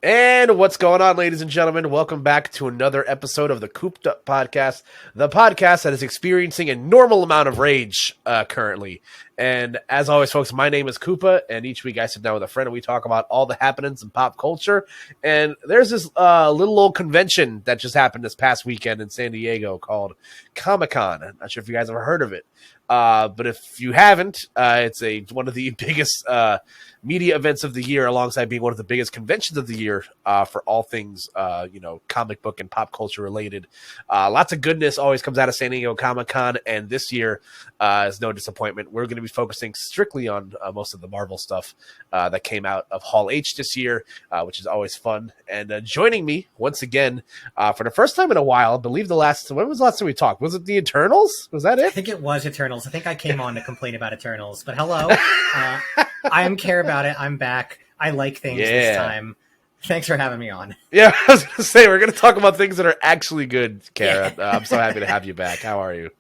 And what's going on, ladies and gentlemen? Welcome back to another episode of the Koop'd podcast, the podcast that is experiencing a normal amount of rage currently. And as always, folks, my name is Koopa, and each week I sit down with a friend and we talk about all the happenings in pop culture. And there's this little old convention that just happened this past weekend in San Diego called Comic-Con. I'm not sure if you guys have heard of it. But if you haven't, it's one of the biggest media events of the year, alongside being one of the biggest conventions of the year for all things, comic book and pop culture related. Lots of goodness always comes out of San Diego Comic-Con, and this year is no disappointment. We're going to be focusing strictly on most of the Marvel stuff that came out of Hall H this year, which is always fun. And joining me once again for the first time in a while, I believe when was the last time we talked? Was it the Eternals? Was that it? I think it was Eternals. I think I came on to complain about Eternals, but hello. I am care about it. I'm back. I like things this time. Thanks for having me on. Yeah, I was going to say, we're going to talk about things that are actually good, Kara. I'm so happy to have you back. How are you?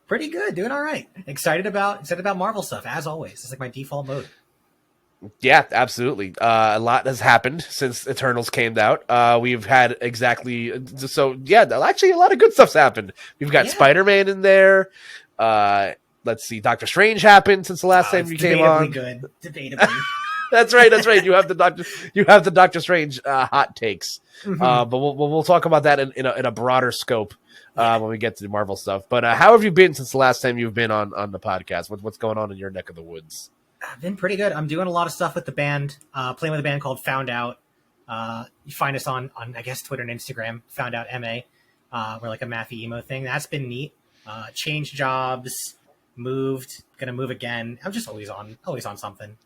Pretty good. Doing all right. Excited about Marvel stuff, as always. It's like my default mode. Yeah, absolutely. A lot has happened since Eternals came out. We've had actually a lot of good stuff's happened. We've got Spider-Man in there. Let's see, Doctor Strange happened since the last time you came on. Debatably. That's right. You have the Doctor Strange hot takes. Mm-hmm. But we'll talk about that in a broader scope when we get to the Marvel stuff. But how have you been since the last time you've been on the podcast? What's going on in your neck of the woods? I've been pretty good. I'm doing a lot of stuff with the band, playing with a band called Found Out. You find us on I guess Twitter and Instagram, Found Out MA. We're like a mathy emo thing. That's been neat. Changed jobs, moved, gonna move again. I'm just always on something.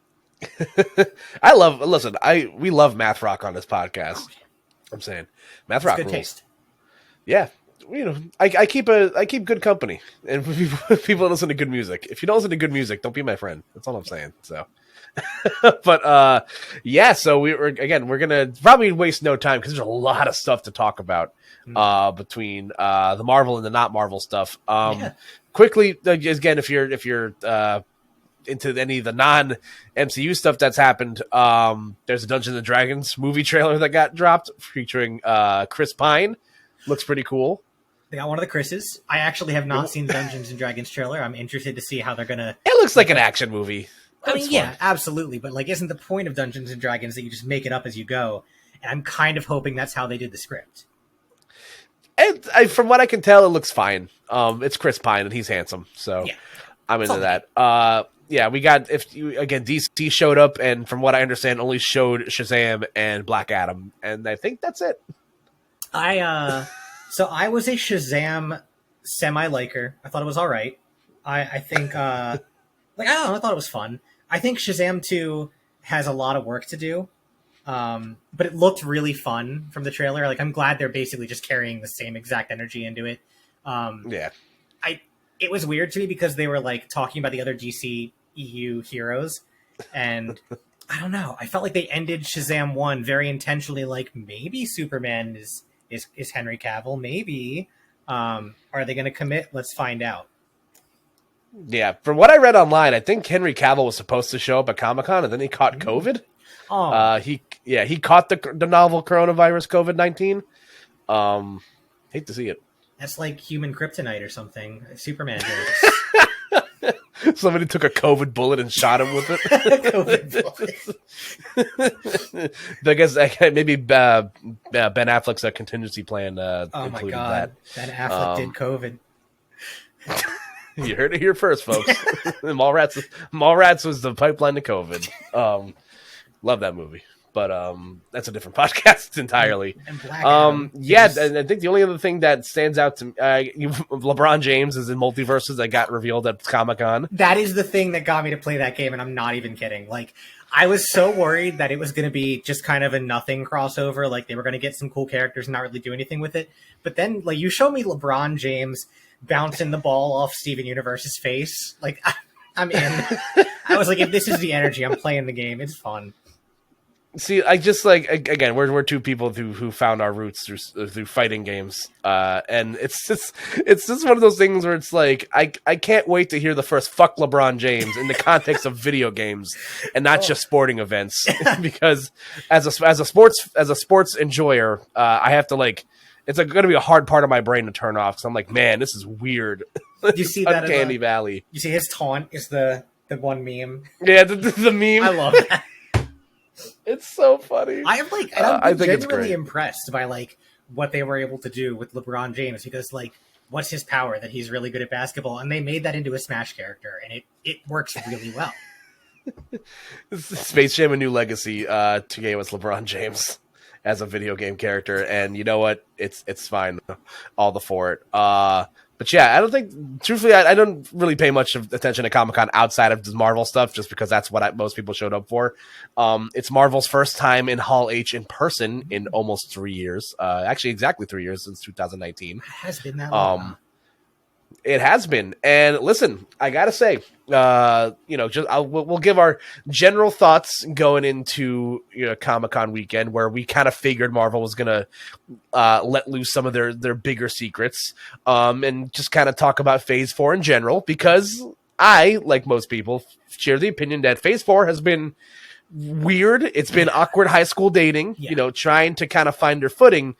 We love math rock on this podcast. Oh, yeah. I'm saying math rock good rules. Taste. Yeah. I keep good company, and people listen to good music. If you don't listen to good music, don't be my friend. That's all I'm saying. So, but so we're gonna probably waste no time because there's a lot of stuff to talk about between the Marvel and the not Marvel stuff. Quickly, again, if you're into any of the non-MCU stuff that's happened, there's a Dungeons and Dragons movie trailer that got dropped featuring Chris Pine. Looks pretty cool. They got one of the Chris's. I actually have not seen the Dungeons and Dragons trailer. I'm interested to see how they're gonna. It looks like an action movie. Yeah, absolutely. But isn't the point of Dungeons and Dragons that you just make it up as you go? And I'm kind of hoping that's how they did the script. And from what I can tell, it looks fine. It's Chris Pine and he's handsome, so I'm into that. We got DC showed up, and from what I understand, only showed Shazam and Black Adam, and I think that's it. So I was a Shazam semi-liker. I thought it was all right. I think, I don't know, I thought it was fun. I think Shazam 2 has a lot of work to do, but it looked really fun from the trailer. I'm glad they're basically just carrying the same exact energy into it. It was weird to me because they were talking about the other DC EU heroes, and I don't know. I felt like they ended Shazam 1 very intentionally. Maybe Superman is Henry Cavill. Maybe are they going to commit? Let's find out. Yeah, from what I read online, I think Henry Cavill was supposed to show up at Comic-Con, and then he caught COVID. Oh, he caught the novel coronavirus COVID-19. Hate to see it. That's like human kryptonite or something. Superman did. Somebody took a COVID bullet and shot him with it. COVID bullet. I guess maybe Ben Affleck's contingency plan oh my God. that. Ben Affleck did COVID. You heard it here first, folks. Mallrats was the pipeline to COVID. Love that movie. But that's a different podcast entirely. And Black Adam. And I think the only other thing that stands out to me, LeBron James is in Multiverses that got revealed at Comic-Con. That is the thing that got me to play that game, and I'm not even kidding. I was so worried that it was going to be just kind of a nothing crossover. They were going to get some cool characters and not really do anything with it. But then, you show me LeBron James bouncing the ball off Steven Universe's face. I'm in. I was like, if this is the energy, I'm playing the game. It's fun. See, I just like again, we're two people who found our roots through fighting games, and it's just one of those things where it's like I can't wait to hear the first "fuck LeBron James" in the context of video games and not just sporting events, because as a sports enjoyer, I have to like it's going to be a hard part of my brain to turn off because I'm like, man, this is weird. You see that Uncanny Valley. You see his taunt is the one meme. Yeah, the meme. I love that. It's so funny. I'm genuinely impressed by like what they were able to do with LeBron James because like what's his power that he's really good at basketball and they made that into a Smash character and it works really well. Space Jam: A New Legacy to game us LeBron James as a video game character, and you know what? It's fine, all for it. But yeah, I don't think, truthfully, I don't really pay much of attention to Comic-Con outside of the Marvel stuff, just because that's what most people showed up for. It's Marvel's first time in Hall H in person in almost 3 years. Actually, exactly 3 years since 2019. It has been that long. It has been. And listen, I got to say, we'll give our general thoughts going into Comic-Con weekend, where we kind of figured Marvel was going to let loose some of their bigger secrets, and just kind of talk about Phase 4 in general, because I, like most people, share the opinion that Phase 4 has been weird. It's been awkward high school dating, trying to kind of find their footing.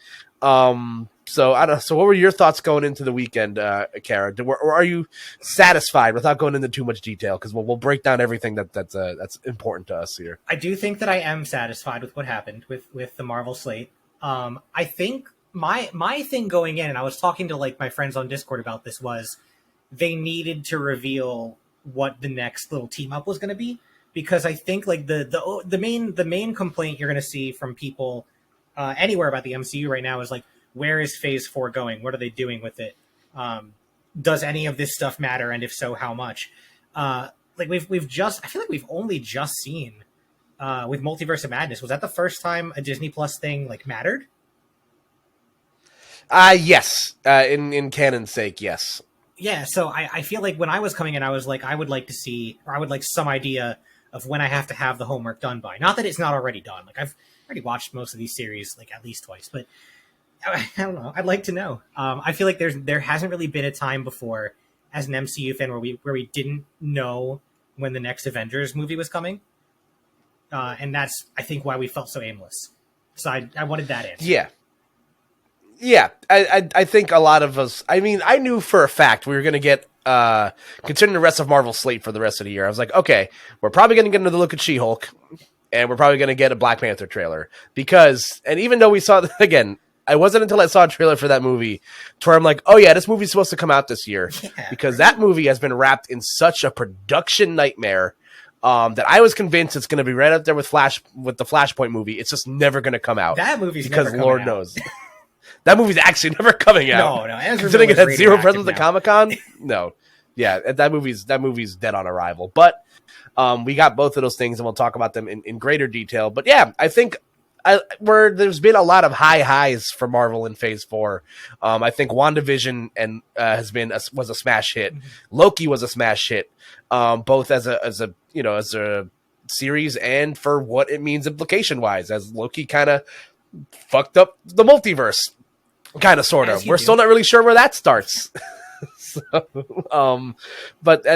So I don't. So what were your thoughts going into the weekend, Kara? Or are you satisfied without going into too much detail? Because we'll break down everything that's important to us here. I do think that I am satisfied with what happened with the Marvel slate. I think my thing going in, and I was talking to like my friends on Discord about this, was they needed to reveal what the next little team up was going to be, because I think like the main complaint you're going to see from people anywhere about the MCU right now is like, where is Phase 4 going? What are they doing with it? Does any of this stuff matter? And if so, how much? I feel like we've only just seen with Multiverse of Madness. Was that the first time a Disney Plus thing like mattered? Yes. In canon's sake, yes. Yeah. So I feel like when I was coming in, I was like, I would like to see, or I would like some idea of when I have to have the homework done by. Not that it's not already done. Like I've already watched most of these series like at least twice, but I don't know. I'd like to know. I feel like there hasn't really been a time before as an MCU fan where we didn't know when the next Avengers movie was coming, and that's I think why we felt so aimless. So I wanted that answer. Yeah. I think a lot of us. I mean, I knew for a fact we were going to get considering the rest of Marvel's slate for the rest of the year. I was like, okay, we're probably going to get another look at She-Hulk, and we're probably going to get a Black Panther trailer and even though we saw again. I wasn't until I saw a trailer for that movie to where I'm like, oh yeah, this movie's supposed to come out this year, because that movie has been wrapped in such a production nightmare that I was convinced it's going to be right up there with the Flashpoint movie. It's just never going to come out. That movie's because never Lord out. knows that movie's actually never coming out. No. Considering it had zero presence at Comic-Con, no. Yeah, that movie's dead on arrival. But we got both of those things, and we'll talk about them in greater detail. But yeah, I think. Where there's been a lot of highs for Marvel in Phase 4. I think WandaVision was a smash hit. Mm-hmm. Loki was a smash hit, both as a series and for what it means implication wise, as Loki kind of fucked up the multiverse, kind of sort of. We're still not really sure where that starts. And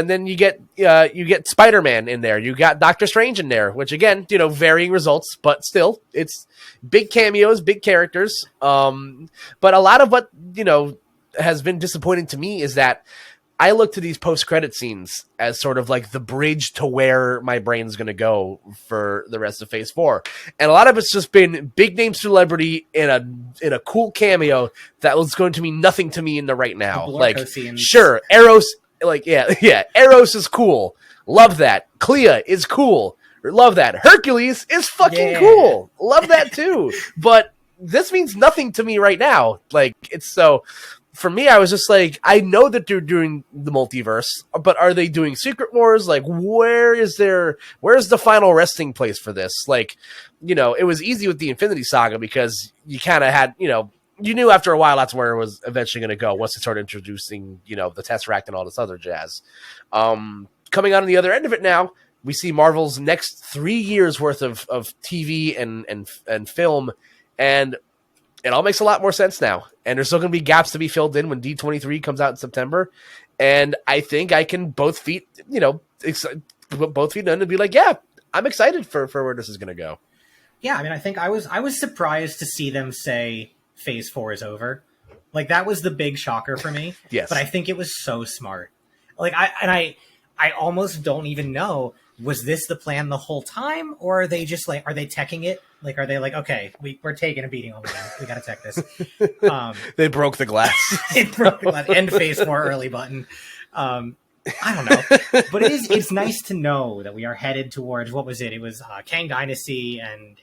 then you get Spider-Man in there. You got Doctor Strange in there, which again, varying results, but still, it's big cameos, big characters. But a lot of what has been disappointing to me is that I look to these post-credit scenes as sort of like the bridge to where my brain's going to go for the rest of Phase 4. And a lot of it's just been big name celebrity in a cool cameo that was going to mean nothing to me in the right now. Like, sure, Eros, Eros is cool. Love that. Clea is cool. Love that. Hercules is fucking cool. Love that too. But this means nothing to me right now. Like, it's so... For me, I was just like, I know that they're doing the multiverse, but are they doing Secret Wars? Like, where's the final resting place for this? Like, it was easy with the Infinity Saga because you kind of had, you knew after a while that's where it was eventually going to go once they started introducing, the Tesseract and all this other jazz. Coming out on the other end of it now, we see Marvel's next 3 years worth of TV and film, and it all makes a lot more sense now. And there's still going to be gaps to be filled in when D23 comes out in September. And I think I can both feet in and be like, yeah, I'm excited for where this is going to go. Yeah, I mean, I think I was surprised to see them say Phase 4 is over. Like, that was the big shocker for me. Yes. But I think it was so smart. Like, I almost don't even know, was this the plan the whole time? Or are they just like, are they teching it? Like, are they like, okay, we're taking a beating on the end. We got to tech this. They broke the glass. It broke the glass. End Phase 4 early button. I don't know. But it's nice to know that we are headed towards, what was it? It was Kang Dynasty and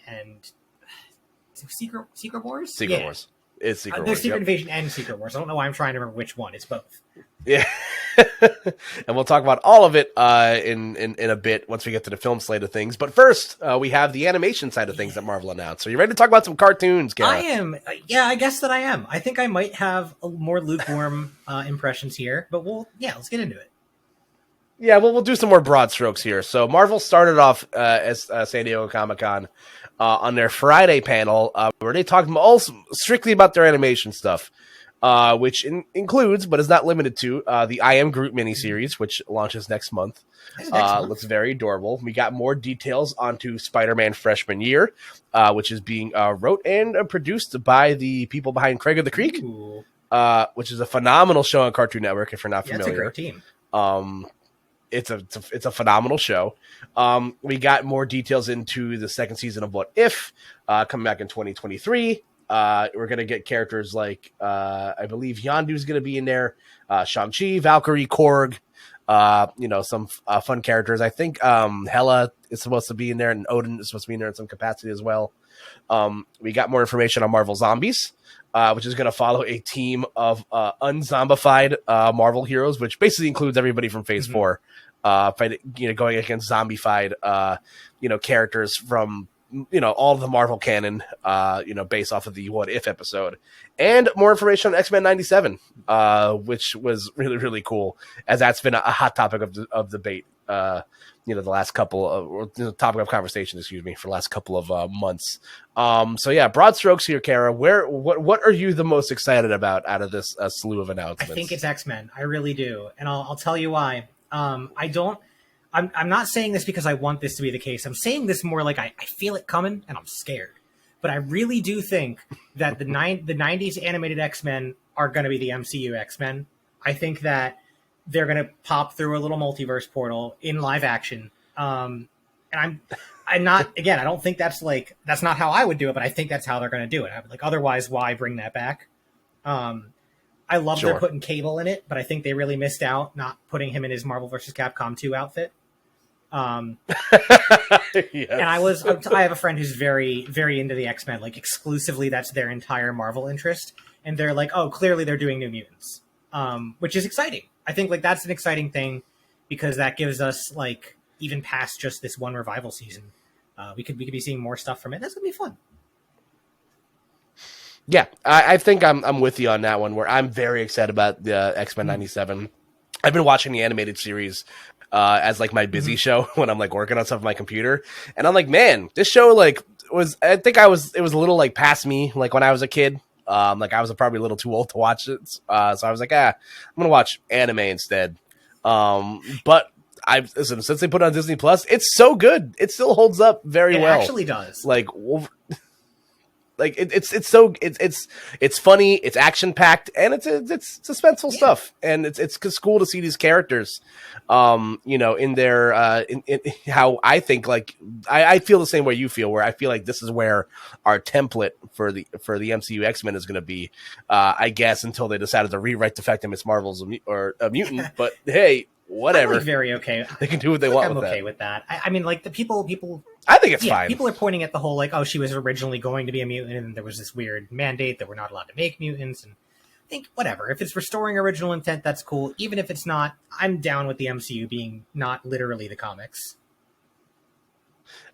Secret Wars? Secret Wars. It's Secret Wars. There's Secret Invasion and Secret Wars. I don't know why I'm trying to remember which one. It's both. Yeah. And we'll talk about all of it in a bit once we get to the film slate of things. But first, we have the animation side of things that Marvel announced. So you ready to talk about some cartoons, Kara? I am. Yeah, I guess that I am. I think I might have a more lukewarm impressions here. But let's get into it. Yeah, well, we'll do some more broad strokes here. So Marvel started off as San Diego Comic-Con on their Friday panel where they talked strictly about their animation stuff, which includes, but is not limited to, the I Am Groot miniseries, which launches next month. Looks very adorable. We got more details onto Spider-Man Freshman Year, which is being wrote and produced by the people behind Craig of the Creek, which is a phenomenal show on Cartoon Network, if you're not familiar. It's a great team. It's a phenomenal show. We got more details into the second season of What If coming back in 2023. We're going to get characters like, I believe Yondu's going to be in there, Shang-Chi, Valkyrie, Korg, some fun characters. I think Hela is supposed to be in there, and Odin is supposed to be in there in some capacity as well. We got more information on Marvel Zombies, which is going to follow a team of unzombified Marvel heroes, which basically includes everybody from Phase 4, going against zombified, characters from, all of the Marvel canon, based off of the What If episode. And more information on X-Men 97, which was really, really cool, as that's been a hot topic of debate, the last couple of topic of conversation, for the last couple of months. So yeah, broad strokes here, Kara. What are you the most excited about out of this slew of announcements? I think it's X-Men. I really do, and I'll tell you why. I'm not saying this because I want this to be the case. I'm saying this more like I feel it coming, and I'm scared. But I really do think that the 90s animated X-Men are going to be the MCU X-Men. I think that they're going to pop through a little multiverse portal in live action. And I'm not, again, I don't think that's not how I would do it, but I think that's how they're going to do it. Otherwise, why bring that back? I love they're putting Cable in it, but I think they really missed out not putting him in his Marvel vs. Capcom 2 outfit. Yes. And I have a friend who's very, very into the X-Men, exclusively that's their entire Marvel interest. And they're like, oh, clearly they're doing New Mutants, which is exciting. I think that's an exciting thing because that gives us even past just this one revival season, we could be seeing more stuff from it. That's gonna be fun. Yeah, I think I'm with you on that one. Where I'm very excited about the X-Men 97. I've been watching the animated series as my busy show when I'm working on stuff on my computer, and I'm like, man, this show was. I think it was a little past me when I was a kid. I was probably a little too old to watch it, so I was like, I'm gonna watch anime instead. But since they put it on Disney Plus, it's so good. It still holds up very well. It actually does. It's funny, it's action packed, and it's suspenseful stuff, and it's cool to see these characters, in their in how I think I feel the same way you feel, where I feel like this is where our template for the MCU X-Men is going to be, I guess, until they decided to rewrite the fact that Miss Marvel's a mutant, but hey. Whatever. I'm very okay. They can do what they want with that. I'm okay with that. I mean, the people. I think it's fine. People are pointing at the whole she was originally going to be a mutant, and there was this weird mandate that we're not allowed to make mutants. And I think whatever. If it's restoring original intent, that's cool. Even if it's not, I'm down with the MCU being not literally the comics.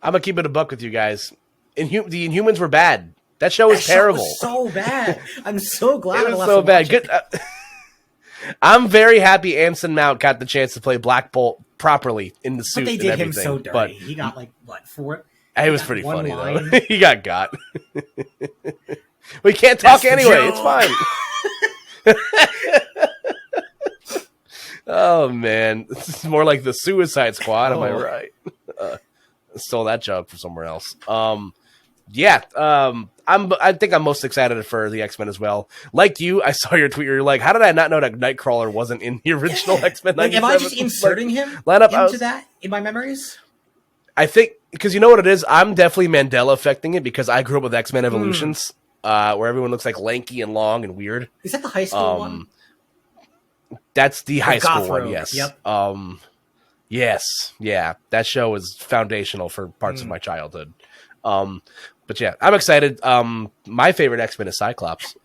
I'm gonna keep it a buck with you guys. The Inhumans were bad. That show was terrible. Show was so bad. I'm so glad it was so bad. Good. I'm very happy Anson Mount got the chance to play Black Bolt properly in the suit. But they and did everything. him so dirty. But He got like what 4? It was pretty one funny line. though. He got. We can't talk anyway. It's fine. Oh man, this is more like the Suicide Squad. Am I right? Stole that joke from somewhere else. I think I'm most excited for the X-Men as well. Like you, I saw your tweet where you're like, how did I not know that Nightcrawler wasn't in the original X-Men? Like, am I just inserting him into that in my memories? I think, because you know what it is? I'm definitely Mandela affecting it because I grew up with X-Men Evolutions, where everyone looks like lanky and long and weird. Is that the high school one? That's the high school one, Road. yes. Yep. Yes, yeah. That show was foundational for parts of my childhood. But yeah, I'm excited. My favorite X-Men is Cyclops.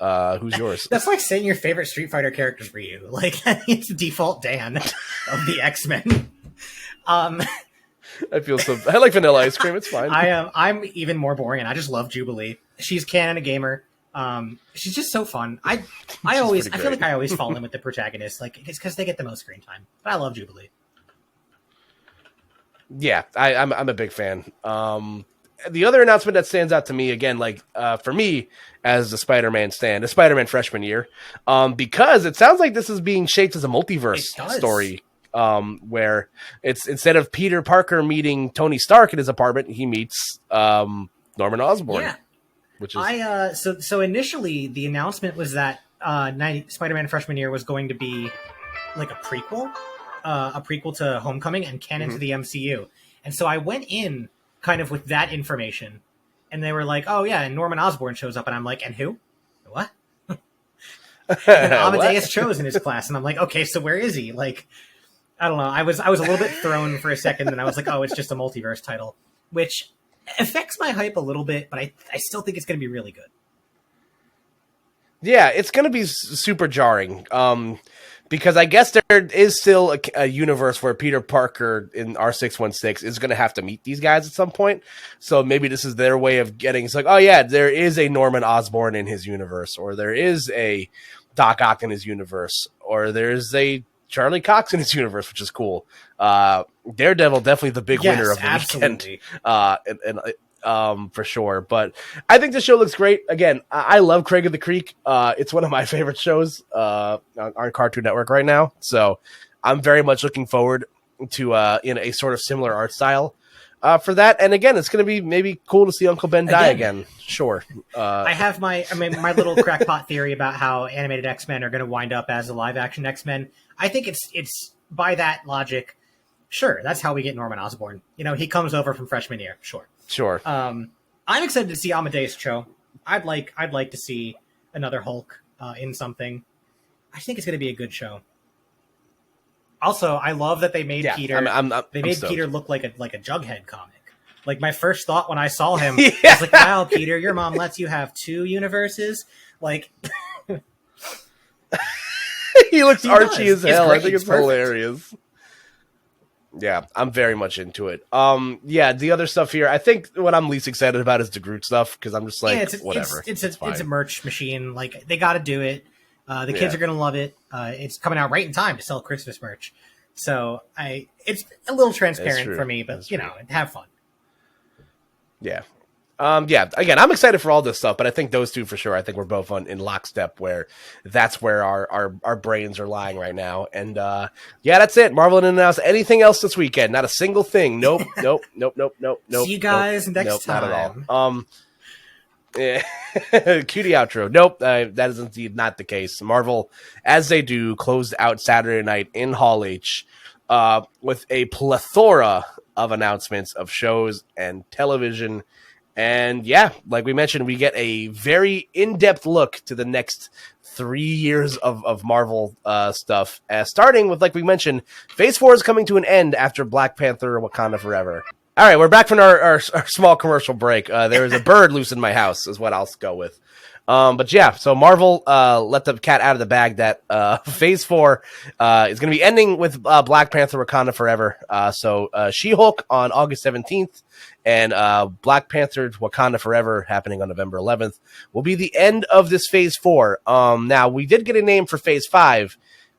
Who's yours? That's like saying your favorite Street Fighter characters for you. Like, it's default Dan of the X-Men. I feel so. I like vanilla ice cream. It's fine. I'm even more boring, and I just love Jubilee. She's canon a gamer. She's just so fun. I feel like I always fall in with the protagonist, like it's because they get the most screen time. But I love Jubilee. Yeah, I'm a big fan. The other announcement that stands out to me again, like for me as a Spider-Man stan, a Spider-Man freshman year, because it sounds like this is being shaped as a multiverse story. Where it's instead of Peter Parker meeting Tony Stark in his apartment, he meets Norman Osborn. Yeah. Which is so initially the announcement was that Spider-Man freshman year was going to be like a prequel to Homecoming and canon to the MCU. And so I went in kind of with that information, and they were like, "Oh yeah," and Norman Osborn shows up, and I'm like, "And who? What?" And Amadeus Cho's in his class, and I'm like, "Okay, so where is he?" Like, I don't know. I was a little bit thrown for a second, and I was like, "Oh, it's just a multiverse title," which affects my hype a little bit, but I still think it's going to be really good. Yeah, it's going to be super jarring. Because I guess there is still a universe where Peter Parker in R616 is going to have to meet these guys at some point. So maybe this is their way of getting, it's like, oh yeah, there is a Norman Osborn in his universe, or there is a Doc Ock in his universe, or there's a Charlie Cox in his universe, which is cool. Daredevil, definitely the big winner of the weekend. For sure. But I think the show looks great. Again, I love Craig of the Creek. It's one of my favorite shows on Cartoon Network right now. So I'm very much looking forward to in a sort of similar art style for that. And again, it's going to be maybe cool to see Uncle Ben die again. Sure. I have my little crackpot theory about how animated X-Men are going to wind up as a live action X-Men. I think it's by that logic. Sure, that's how we get Norman Osborn. You know, he comes over from freshman year. Sure. I'm excited to see Amadeus Cho. I'd like to see another Hulk in something. I think it's going to be a good show. Also, I love that they made Peter. Peter look like a Jughead comic. Like my first thought when I saw him, I was like, "Wow, Peter, your mom lets you have 2 universes." Like, he looks Archie as hell. I think it's hilarious. Yeah, I'm very much into it. The other stuff here, I think what I'm least excited about is the Groot stuff, because I'm just like, whatever. It's a merch machine. Like, they got to do it. The kids are going to love it. It's coming out right in time to sell Christmas merch. So it's a little transparent for me, but have fun. Yeah. Again, I'm excited for all this stuff, but I think those two for sure. I think we're both in lockstep where that's where our brains are lying right now. And that's it. Marvel didn't announce anything else this weekend. Not a single thing. Nope. See you guys next time. Not at all. Cutie outro. Nope, that is indeed not the case. Marvel, as they do, closed out Saturday night in Hall H with a plethora of announcements of shows and television. And like we mentioned, we get a very in-depth look to the next 3 years of Marvel stuff. Starting with, like we mentioned, Phase 4 is coming to an end after Black Panther Wakanda Forever. All right, we're back from our small commercial break. There is a bird loose in my house, is what I'll go with. So Marvel let the cat out of the bag that Phase 4 is going to be ending with Black Panther Wakanda Forever. She-Hulk on August 17th and Black Panther Wakanda Forever happening on November 11th will be the end of this Phase 4. Now, we did get a name for Phase 5.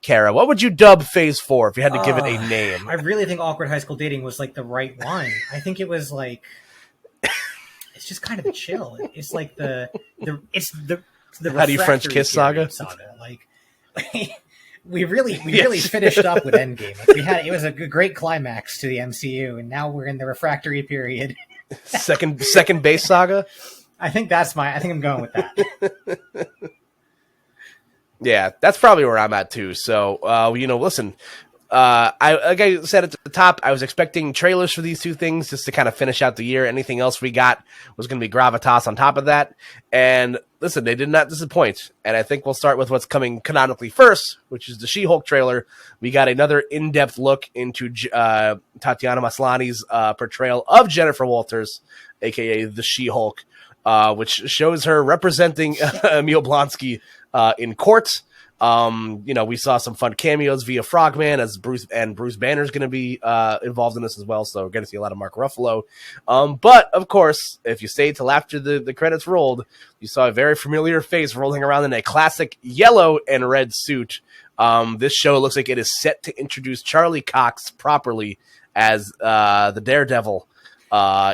Kara, what would you dub Phase 4 if you had to give it a name? I really think Awkward High School Dating was like the right one. I think it was like it's just kind of chill. It's like the How do you French kiss saga? Like we really finished up with Endgame. Like, it was a great climax to the MCU, and now we're in the refractory period. second base saga. I think I'm going with that. Yeah, that's probably where I'm at too. So, listen, like I said at the top, I was expecting trailers for these two things just to kind of finish out the year. Anything else we got was going to be gravitas on top of that. And listen, they did not disappoint. And I think we'll start with what's coming canonically first, which is the She-Hulk trailer. We got another in-depth look into Tatiana Maslany's portrayal of Jennifer Walters, aka the She-Hulk, which shows her representing Emil Blonsky in court. We saw some fun cameos via Frogman as Bruce Banner's going to be involved in this as well. So we're going to see a lot of Mark Ruffalo. But of course, if you stayed till after the credits rolled, you saw a very familiar face rolling around in a classic yellow and red suit. This show looks like it is set to introduce Charlie Cox properly as the Daredevil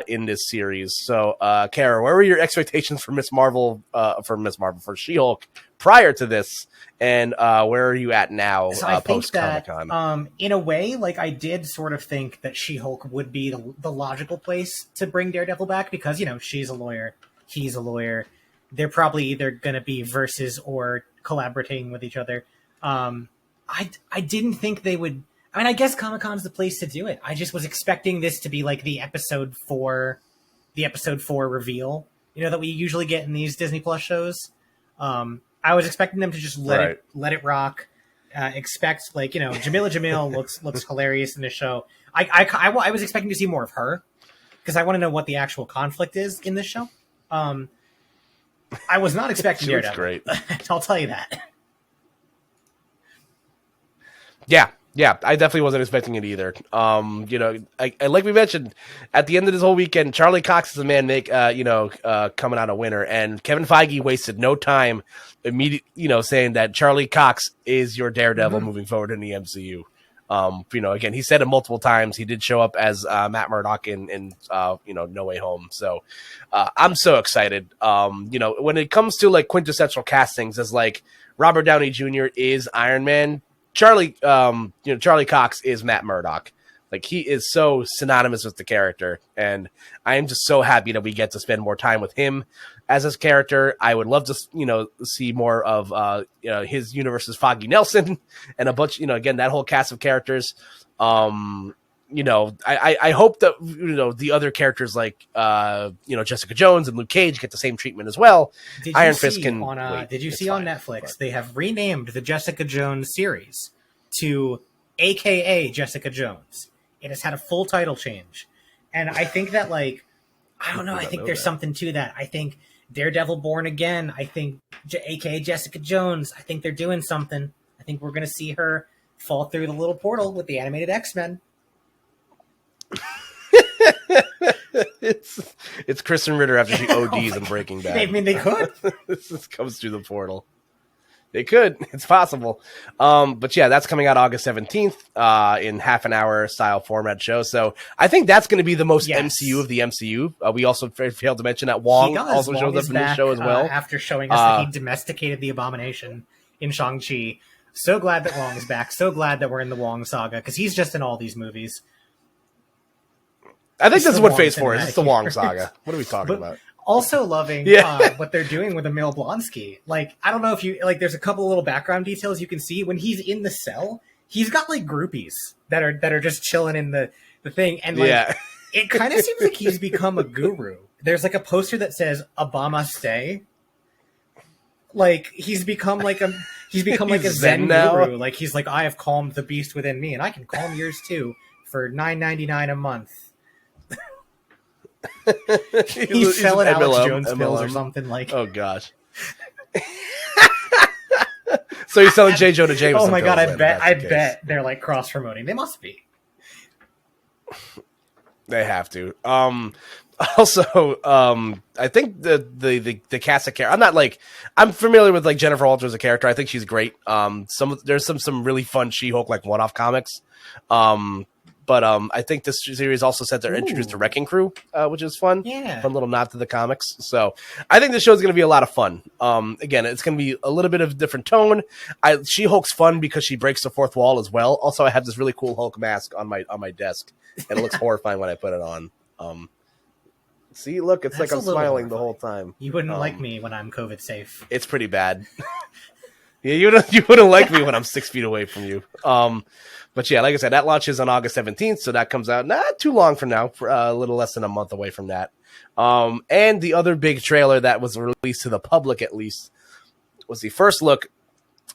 in this series. So, Kara, where were your expectations for for She-Hulk prior to this, and where are you at now? So I think post Comic-Con? In a way, like I did sort of think that She-Hulk would be the logical place to bring Daredevil back because she's a lawyer, he's a lawyer. They're probably either going to be versus or collaborating with each other. I didn't think they would. I mean, I guess Comic-Con's the place to do it. I just was expecting this to be like the episode 4 reveal, that we usually get in these Disney Plus shows. I was expecting them to just let it rock. Expect Jamila Jamil looks hilarious in this show. I was expecting to see more of her because I want to know what the actual conflict is in this show. I was not expecting Daredevil. Great. I'll tell you that. Yeah, I definitely wasn't expecting it either. I like we mentioned at the end of this whole weekend, Charlie Cox is a man coming out a winner, and Kevin Feige wasted no time saying that Charlie Cox is your Daredevil moving forward in the MCU. Again, he said it multiple times. He did show up as Matt Murdock in No Way Home. So I'm so excited. When it comes to like quintessential castings, as like Robert Downey Jr. is Iron Man, Charlie Cox is Matt Murdock. Like, he is so synonymous with the character, and I am just so happy that we get to spend more time with him as his character. I would love to, see more of, his universe's Foggy Nelson and a bunch, again, that whole cast of characters. I hope that, the other characters like, Jessica Jones and Luke Cage get the same treatment as well. Iron Fist can. Did you see on Netflix, they have renamed the Jessica Jones series to AKA Jessica Jones. It has had a full title change. And I think that, I don't know, I think there's something to that. I think Daredevil Born Again, I think AKA Jessica Jones, I think they're doing something. I think we're going to see her fall through the little portal with the animated X-Men. It's Kristen Ritter after she ODs in Breaking Bad. I mean, they could. This comes through the portal. They could. It's possible. But yeah, that's coming out August 17th in half an hour style format show. So I think that's going to be the most MCU of the MCU. We also failed to mention that Wong also shows up in this show as well. After showing us that he domesticated the Abomination in Shang-Chi. So glad that Wong is back. So glad that we're in the Wong saga because he's just in all these movies. I think this is what Phase 4 is. It's the Wong saga. What are we talking about? Also loving what they're doing with Emil Blonsky. I don't know if you there's a couple little background details you can see when he's in the cell. He's got groupies that are just chilling in the thing, and it kind of seems like he's become a guru. There's a poster that says Obama stay. He's become a Zen guru. He's I have calmed the beast within me, and I can calm yours too for $9.99 a month. He's selling Alex Jones pills or something Oh gosh. So he's selling J. Jonah Jameson. Oh my god, I bet they're cross promoting. They must be. They have to. Also, I think the cast of character. I'm familiar with like Jennifer Walters as a character. I think she's great. There's some really fun She-Hulk like one-off comics. But I think this series also set they're introduced to Wrecking Crew, which is fun. Yeah. Fun little nod to the comics. So I think this show is going to be a lot of fun. Again, it's going to be a little bit of a different tone. She-Hulk's fun because she breaks the fourth wall as well. Also, I have this really cool Hulk mask on my desk, and it looks horrifying when I put it on. See, look, it's That's like I'm smiling the whole time. You wouldn't like me when I'm COVID safe. It's pretty bad. Yeah, you wouldn't like me when I'm 6 feet away from you. But yeah, like I said, that launches on August 17th, so that comes out not too long from now, for a little less than a month away from that. And the other big trailer that was released to the public, at least, was the first look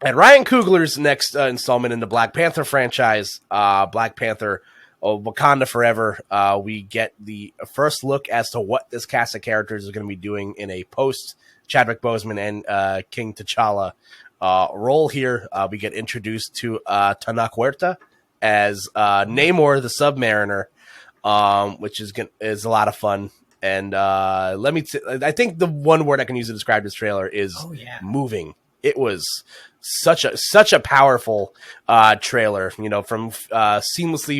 at Ryan Coogler's next installment in the Black Panther franchise, Black Panther Wakanda Forever. We get the first look as to what this cast of characters is going to be doing in a post Chadwick Boseman and King T'Challa role here. We get introduced to Tana Huerta as Namor the Submariner, which is a lot of fun. And I think the one word I can use to describe this trailer is moving. It was such a powerful trailer, from seamlessly,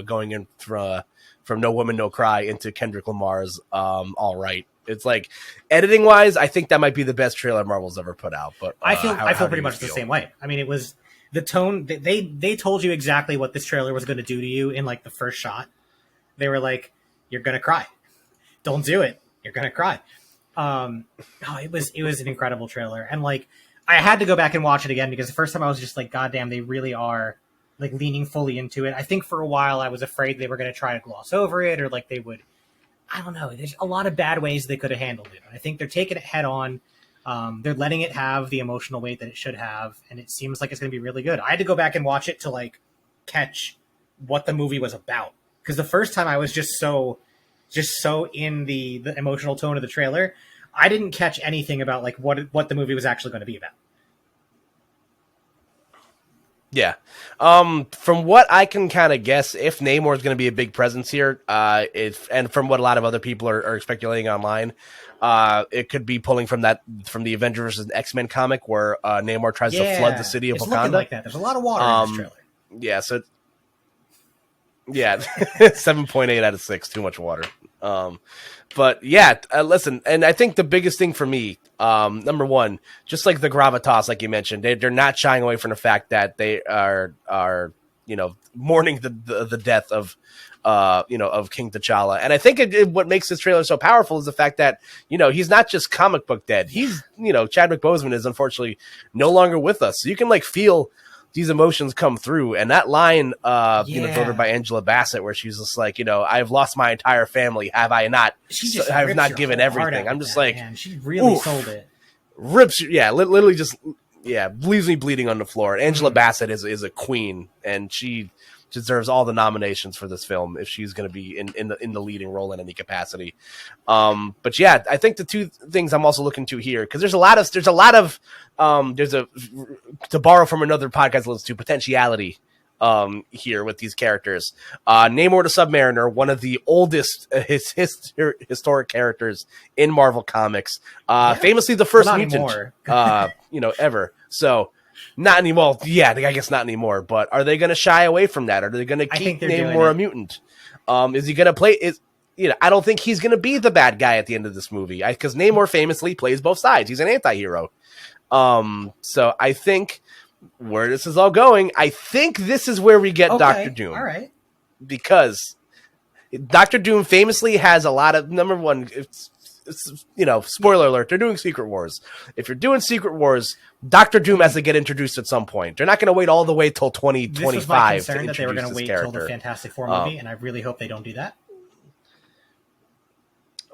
going in from No Woman No Cry into Kendrick Lamar's All Right. It's like editing wise, I think that might be the best trailer Marvel's ever put out. But I feel pretty much the same way. I mean, it was the tone. They told you exactly what this trailer was going to do to you in like the first shot. They were like, "You're gonna cry. Don't do it. You're gonna cry." It was an incredible trailer, and like I had to go back and watch it again because the first time I was just like, "God damn, they really are like leaning fully into it." I think for a while I was afraid they were going to try to gloss over it, or like they would. I don't know. There's a lot of bad ways they could have handled it. I think they're taking it head on. They're letting it have the emotional weight that it should have, and it seems like it's going to be really good. I had to go back and watch it to like catch what the movie was about, because the first time I was just so in the emotional tone of the trailer, I didn't catch anything about like what the movie was actually going to be about. Yeah. From what I can kind of guess, if Namor is going to be a big presence here, and from what a lot of other people are speculating online, it could be pulling from the Avengers vs. X-Men comic where Namor tries to flood the city of Wakanda. Looking like that. There's a lot of water in this trailer. Yeah. So, 7.8 out of 6, too much water. But yeah, listen, and I think the biggest thing for me, number one, just like the gravitas, like you mentioned, they're not shying away from the fact that they are mourning the death of King T'Challa. And I think what makes this trailer so powerful is the fact that, he's not just comic book dead. He's, Chadwick Boseman is unfortunately no longer with us. So you can like feel these emotions come through, and that line, delivered by Angela Bassett, where she's just like, I've lost my entire family. Have I not? I have not given everything. I'm just like, man. She really sold it. Rips, literally just, leaves me bleeding on the floor. Angela Bassett is a queen, and she deserves all the nominations for this film if she's going to be in the leading role in any capacity. But yeah, I think the two things I'm also looking to here, because there's a lot of to borrow from another podcast list to potentiality here with these characters. Namor the Submariner, one of the oldest historic characters in Marvel Comics, famously the first mutant ever. So not anymore. Yeah, I guess not anymore. But are they going to shy away from that? Are they going to keep Namor a mutant? Is he going to play? I don't think he's going to be the bad guy at the end of this movie, because Namor famously plays both sides. He's an anti-hero. So I think where this is all going, I think this is where we get Dr. Doom. All right. Because Dr. Doom famously has a lot of, number one, it's spoiler alert, they're doing Secret Wars. If you're doing Secret Wars, Dr. Doom has to get introduced at some point. They're not going to wait all the way till 2025 this was my concern to that they were going to wait till the Fantastic Four movie, and I really hope they don't do that.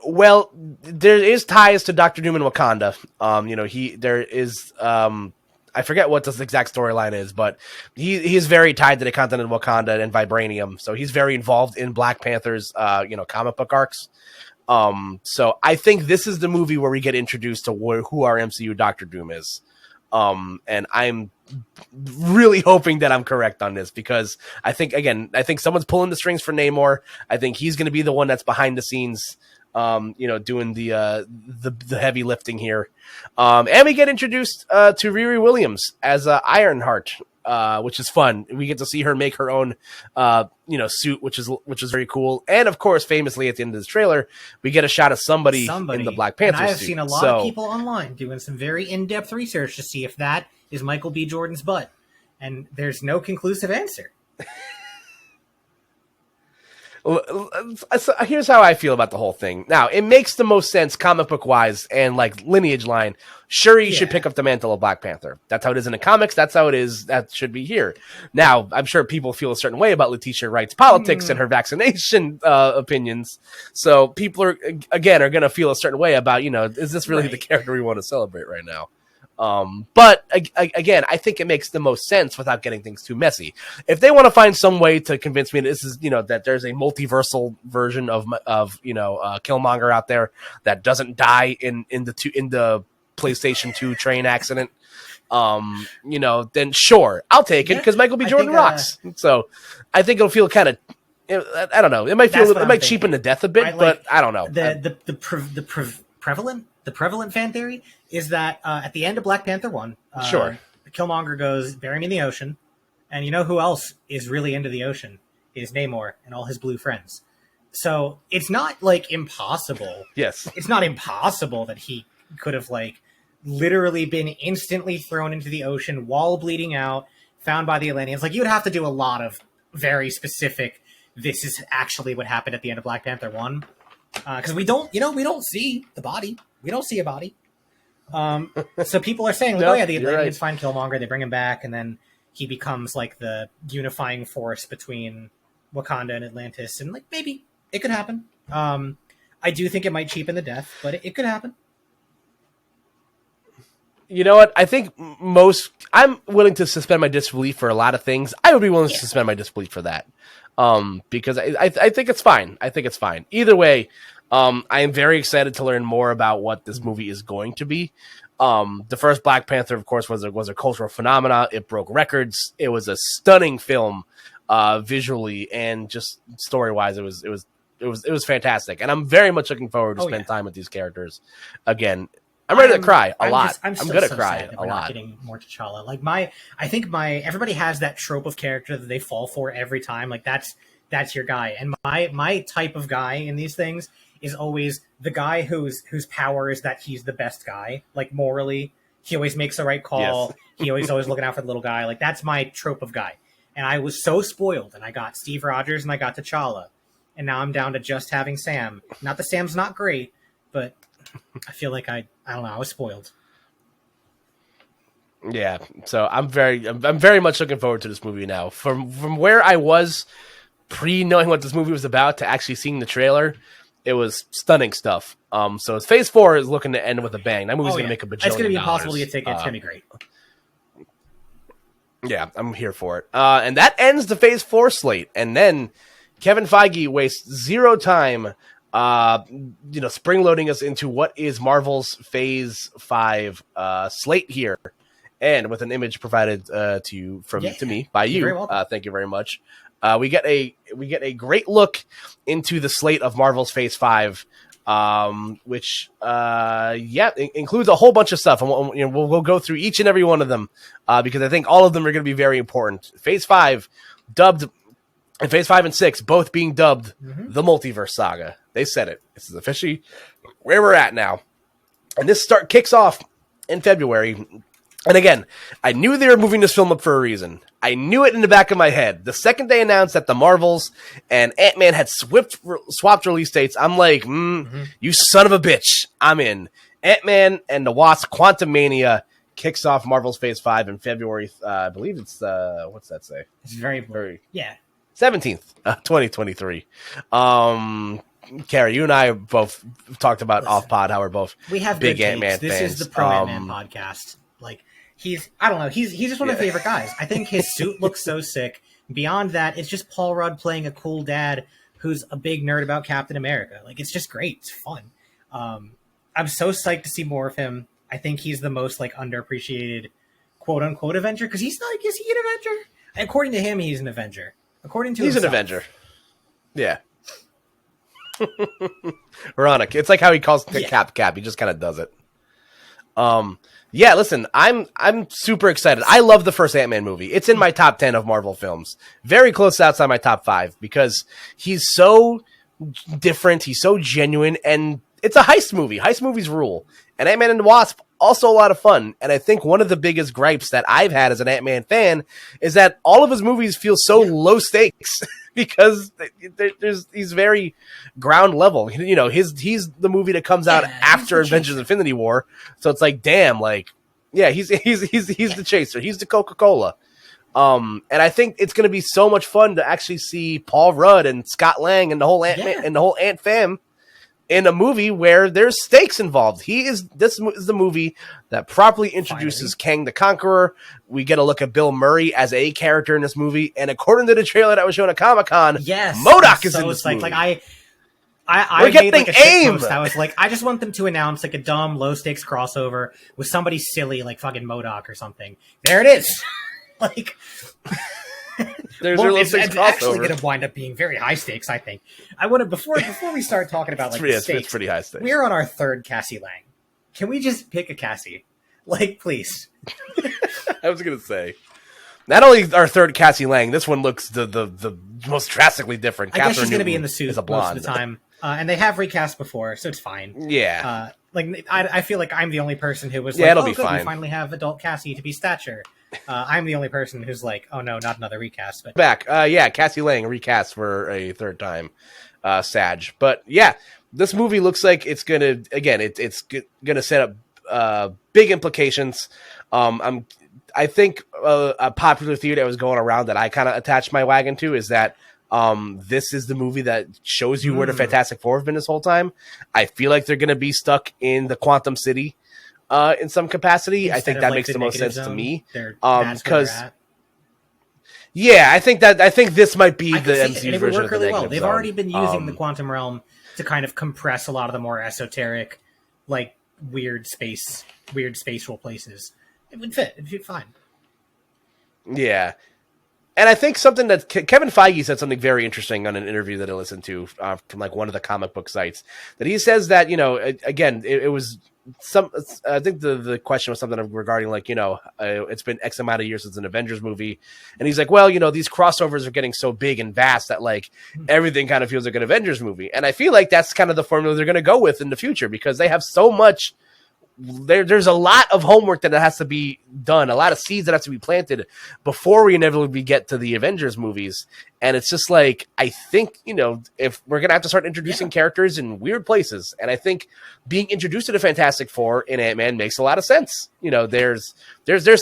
Well, there is ties to Dr. Doom in Wakanda. There is I forget what this exact storyline is, but he is very tied to the continent of Wakanda and Vibranium. So he's very involved in Black Panther's comic book arcs. So I think this is the movie where we get introduced to who our MCU Dr. Doom is. And I'm really hoping that I'm correct on this, because I think someone's pulling the strings for Namor. I think he's going to be the one that's behind the scenes, doing the heavy lifting here. And we get introduced to Riri Williams as Ironheart, which is fun. We get to see her make her own, suit, which is very cool. And of course, famously at the end of this trailer, we get a shot of somebody in the Black Panther and I have suit. seen a lot of people online doing some very in-depth research to see if that is Michael B. Jordan's butt. And there's no conclusive answer. So here's how I feel about the whole thing. Now, it makes the most sense comic book wise and like lineage line. Shuri should pick up the mantle of Black Panther. That's how it is in the comics. That's how it is. That should be here. Now, I'm sure people feel a certain way about Letitia Wright's politics and her vaccination opinions. So people are going to feel a certain way about, is this really the character we want to celebrate right now? But again, I think it makes the most sense without getting things too messy. If they want to find some way to convince me this is, that there's a multiversal version of Killmonger out there that doesn't die in the PlayStation 2 train accident, then sure, I'll take it, because Michael B. Jordan rocks. So I think it'll feel kind of, I don't know. It might feel, it might cheapen the death a bit, but I don't know. The prevalent fan theory is that at the end of Black Panther 1, Killmonger goes, bury me in the ocean. And you know who else is really into the ocean? Is Namor and all his blue friends. So it's not like impossible. Yes. It's not impossible that he could have literally been instantly thrown into the ocean while bleeding out, found by the Atlanteans. You would have to do a lot of very specific, this is actually what happened at the end of Black Panther 1. Because we don't see the body. We don't see a body. So people are saying, the Atlanteans find Killmonger, they bring him back, and then he becomes the unifying force between Wakanda and Atlantis, and maybe it could happen. I do think it might cheapen the death, but it could happen. You know what? I think I'm willing to suspend my disbelief for a lot of things. I would be willing to suspend my disbelief for that. Because I think it's fine. I think it's fine. Either way, I am very excited to learn more about what this movie is going to be. The first Black Panther, of course, was a cultural phenomenon. It broke records. It was a stunning film, visually and just story wise. It was fantastic, and I'm very much looking forward to spend time with these characters again. I'm ready to cry a lot. I'm gonna cry a lot. Not getting more T'Challa. I think everybody has that trope of character that they fall for every time. That's your guy. And my type of guy in these things is always the guy whose power is that he's the best guy. Morally, he always makes the right call. Yes. He always looking out for the little guy. That's my trope of guy. And I was so spoiled. And I got Steve Rogers and I got T'Challa. And now I'm down to just having Sam. Not that Sam's not great, but I feel like I don't know. I was spoiled. Yeah, so I'm very much looking forward to this movie now. From where I was pre knowing what this movie was about to actually seeing the trailer, it was stunning stuff. So Phase 4 is looking to end with a bang. That movie's gonna make a bajillion. It's gonna be impossible to get tickets. It's gonna be great. Yeah, I'm here for it. And that ends the Phase 4 slate, and then Kevin Feige wastes zero time. Spring loading us into what is Marvel's Phase 5 slate here, and with an image provided to me by you. Thank you very much. We get a great look into the slate of Marvel's Phase 5, which includes a whole bunch of stuff, and we'll go through each and every one of them because I think all of them are going to be very important. Phase 5 dubbed. And Phase 5 and 6 both being dubbed the Multiverse Saga. They said it. This is officially where we're at now. And this kicks off in February. And again, I knew they were moving this film up for a reason. I knew it in the back of my head. The second they announced that the Marvels and Ant-Man had swapped release dates, I'm like, you son of a bitch. I'm in. Ant-Man and the Wasp Quantumania kicks off Marvel's Phase 5 in February. I believe it's, what's that say? It's very, yeah. 17th, 2023. Kara, you and I both talked about off pod how we're both big Ant-Man fans. This is the pro Ant-Man podcast. I don't know. He's just one of my favorite guys. I think his suit looks so sick. Beyond that, it's just Paul Rudd playing a cool dad who's a big nerd about Captain America. It's just great. It's fun. I'm so psyched to see more of him. I think he's the most underappreciated quote unquote Avenger, because he's not. Is he an Avenger? According to him, he's an Avenger. According to he's himself. an Avenger. Yeah. Ironic. It's like how he calls the Cap. He just kind of does it. Yeah, listen, I'm super excited. I love the first Ant-Man movie. It's in my top 10 of Marvel films. Very close outside my top 5 because he's so different, he's so genuine, and it's a heist movie. Heist movies rule. And Ant-Man and the Wasp, also a lot of fun. And I think one of the biggest gripes that I've had as an Ant-Man fan is that all of his movies feel so low stakes because he's very ground level. You know, he's the movie that comes out after Avengers Infinity War. So it's like, damn, like, yeah, he's the chaser. He's the Coca-Cola. And I think it's going to be so much fun to actually see Paul Rudd and Scott Lang and the whole Ant-Man and the whole Ant fam in a movie where there's stakes involved. This is the movie that properly introduces Kang the Conqueror. We get a look at Bill Murray as a character in this movie, and according to the trailer that was shown at Comic-Con, MODOK is in this movie. Like I We're made like getting a AIM. post. I was like, I just want them to announce like a dumb low stakes crossover with somebody silly like fucking MODOK or something. There it is. Like. There's it's actually going to wind up being very high stakes, I think. I want to before we start talking about like the stakes, it's pretty high stakes. We're on our third Cassie Lang. Can we just pick a Cassie? Like, please. I was going to say, not only our third Cassie Lang, this one looks the most drastically different. I guess she's going to be in the suit a blonde. most of the time, and they have recast before, so it's fine. Yeah. Like I feel like I'm the only person who was it'll like, be fine. We finally have adult Cassie to be stature. I'm the only person who's like, oh no, not another recast. But back, Cassie Lang recast for a third time, Sag. But yeah, this movie looks like it's gonna it's gonna set up big implications. I think a popular theory that was going around that I kind of attached my wagon to is that this is the movie that shows you where the Fantastic Four have been this whole time. I feel like they're gonna be stuck in the Quantum City. In some capacity, Instead I think of, that like, makes the most sense to me. Because I think this might be the MCU version of the really well. negative They've zone. already been using the quantum realm to kind of compress a lot of the more esoteric, like weird spatial places. It would fit. It'd fit fine. Yeah. And I think something that Kevin Feige said something very interesting on an interview that I listened to from like one of the comic book sites, that he says that, you know, again, it was I think the question was something regarding like, you know, it's been X amount of years since an Avengers movie. And he's like, well, you know, these crossovers are getting so big and vast that like everything kind of feels like an Avengers movie. And I feel like that's kind of the formula they're going to go with in the future because they have so much. There's a lot of homework that has to be done, a lot of seeds that have to be planted before we inevitably get to the Avengers movies. And it's just like, I think, you know, if we're going to have to start introducing characters in weird places, and I think being introduced to the Fantastic Four in Ant-Man makes a lot of sense. You know, there's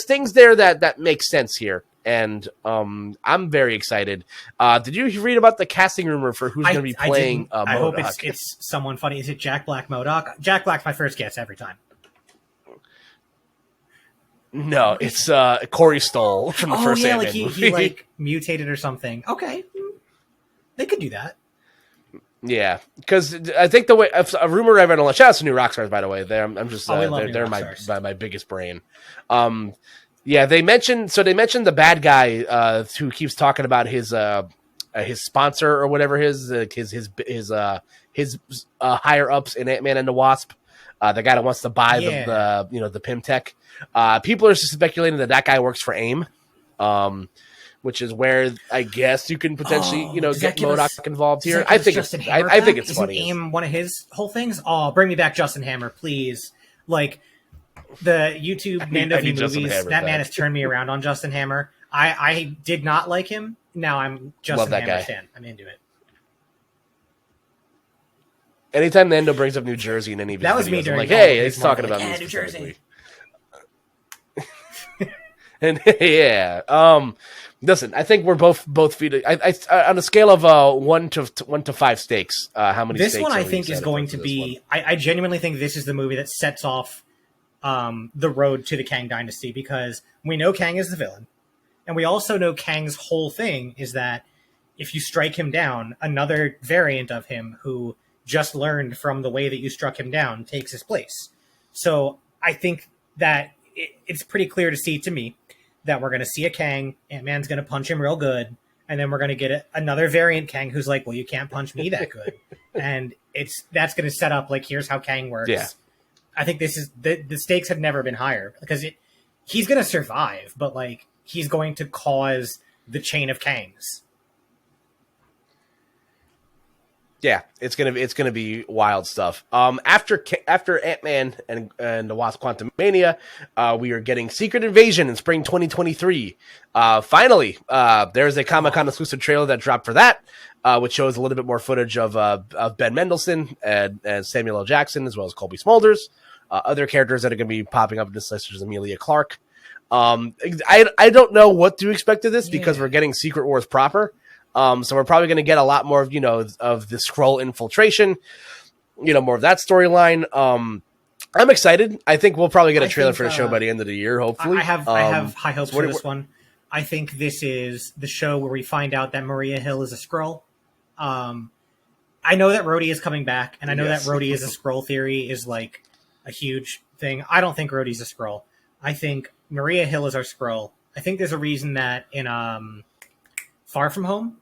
things there that make sense here. And I'm very excited. Did you read about the casting rumor for who's going to be playing MODOK? I hope it's someone funny. Is it Jack Black MODOK? Jack Black's my first guess every time. No, it's Corey Stoll from the first Ant-Man like movie. he like mutated or something. Okay, they could do that. Yeah, because I think the way a rumor I read on shout out to New Rockstars, by the way. I'm just they're my biggest brain. Yeah, they mentioned the bad guy who keeps talking about his sponsor or whatever his higher ups in Ant-Man and the Wasp. The guy that wants to buy the Pym Tech. People are speculating that guy works for AIM, which is where I guess you can potentially get MODOK involved here. I think it's funny. AIM one of his whole things? Oh, bring me back Justin Hammer, please! Like the YouTube Mandovie movies, that man has turned me around on Justin Hammer. I did not like him. Now I'm Justin Hammer fan. I'm into it. Anytime Nando brings up New Jersey in any of his videos, was me I'm during like, hey, he's talking about New Jersey. And listen, I think we're both feeding. I on a scale of 1 to 5 stakes. How many? This one I think is going to be. I genuinely think this is the movie that sets off the road to the Kang Dynasty, because we know Kang is the villain, and we also know Kang's whole thing is that if you strike him down, another variant of him who just learned from the way that you struck him down takes his place. So I think that it's pretty clear to see to me that we're going to see a Kang. Ant-Man's going to punch him real good, and then we're going to get another variant Kang who's like, well, you can't punch me that good. And that's going to set up, like, here's how Kang works. Yeah. I think this is the stakes have never been higher because he's going to survive, but like he's going to cause the chain of Kangs. Yeah, it's gonna be wild stuff. After Ant-Man and the Wasp: Quantumania, we are getting Secret Invasion in spring 2023. Finally, there's a Comic-Con exclusive trailer that dropped for that, which shows a little bit more footage of Ben Mendelsohn and Samuel L. Jackson, as well as Colby Smulders. Other characters that are going to be popping up in this list, such as Amelia Clark. I don't know what to expect of this because we're getting Secret Wars proper. So we're probably going to get a lot more of, of the Skrull infiltration, more of that storyline. I'm excited. I think we'll probably get a trailer for the show by the end of the year, hopefully. I have high hopes for this one. I think this is the show where we find out that Maria Hill is a Skrull. I know that Rhodey is coming back, and I know that Rhodey is a Skrull theory is like a huge thing. I don't think Rhodey's a Skrull. I think Maria Hill is our Skrull. I think there's a reason that in Far From Home,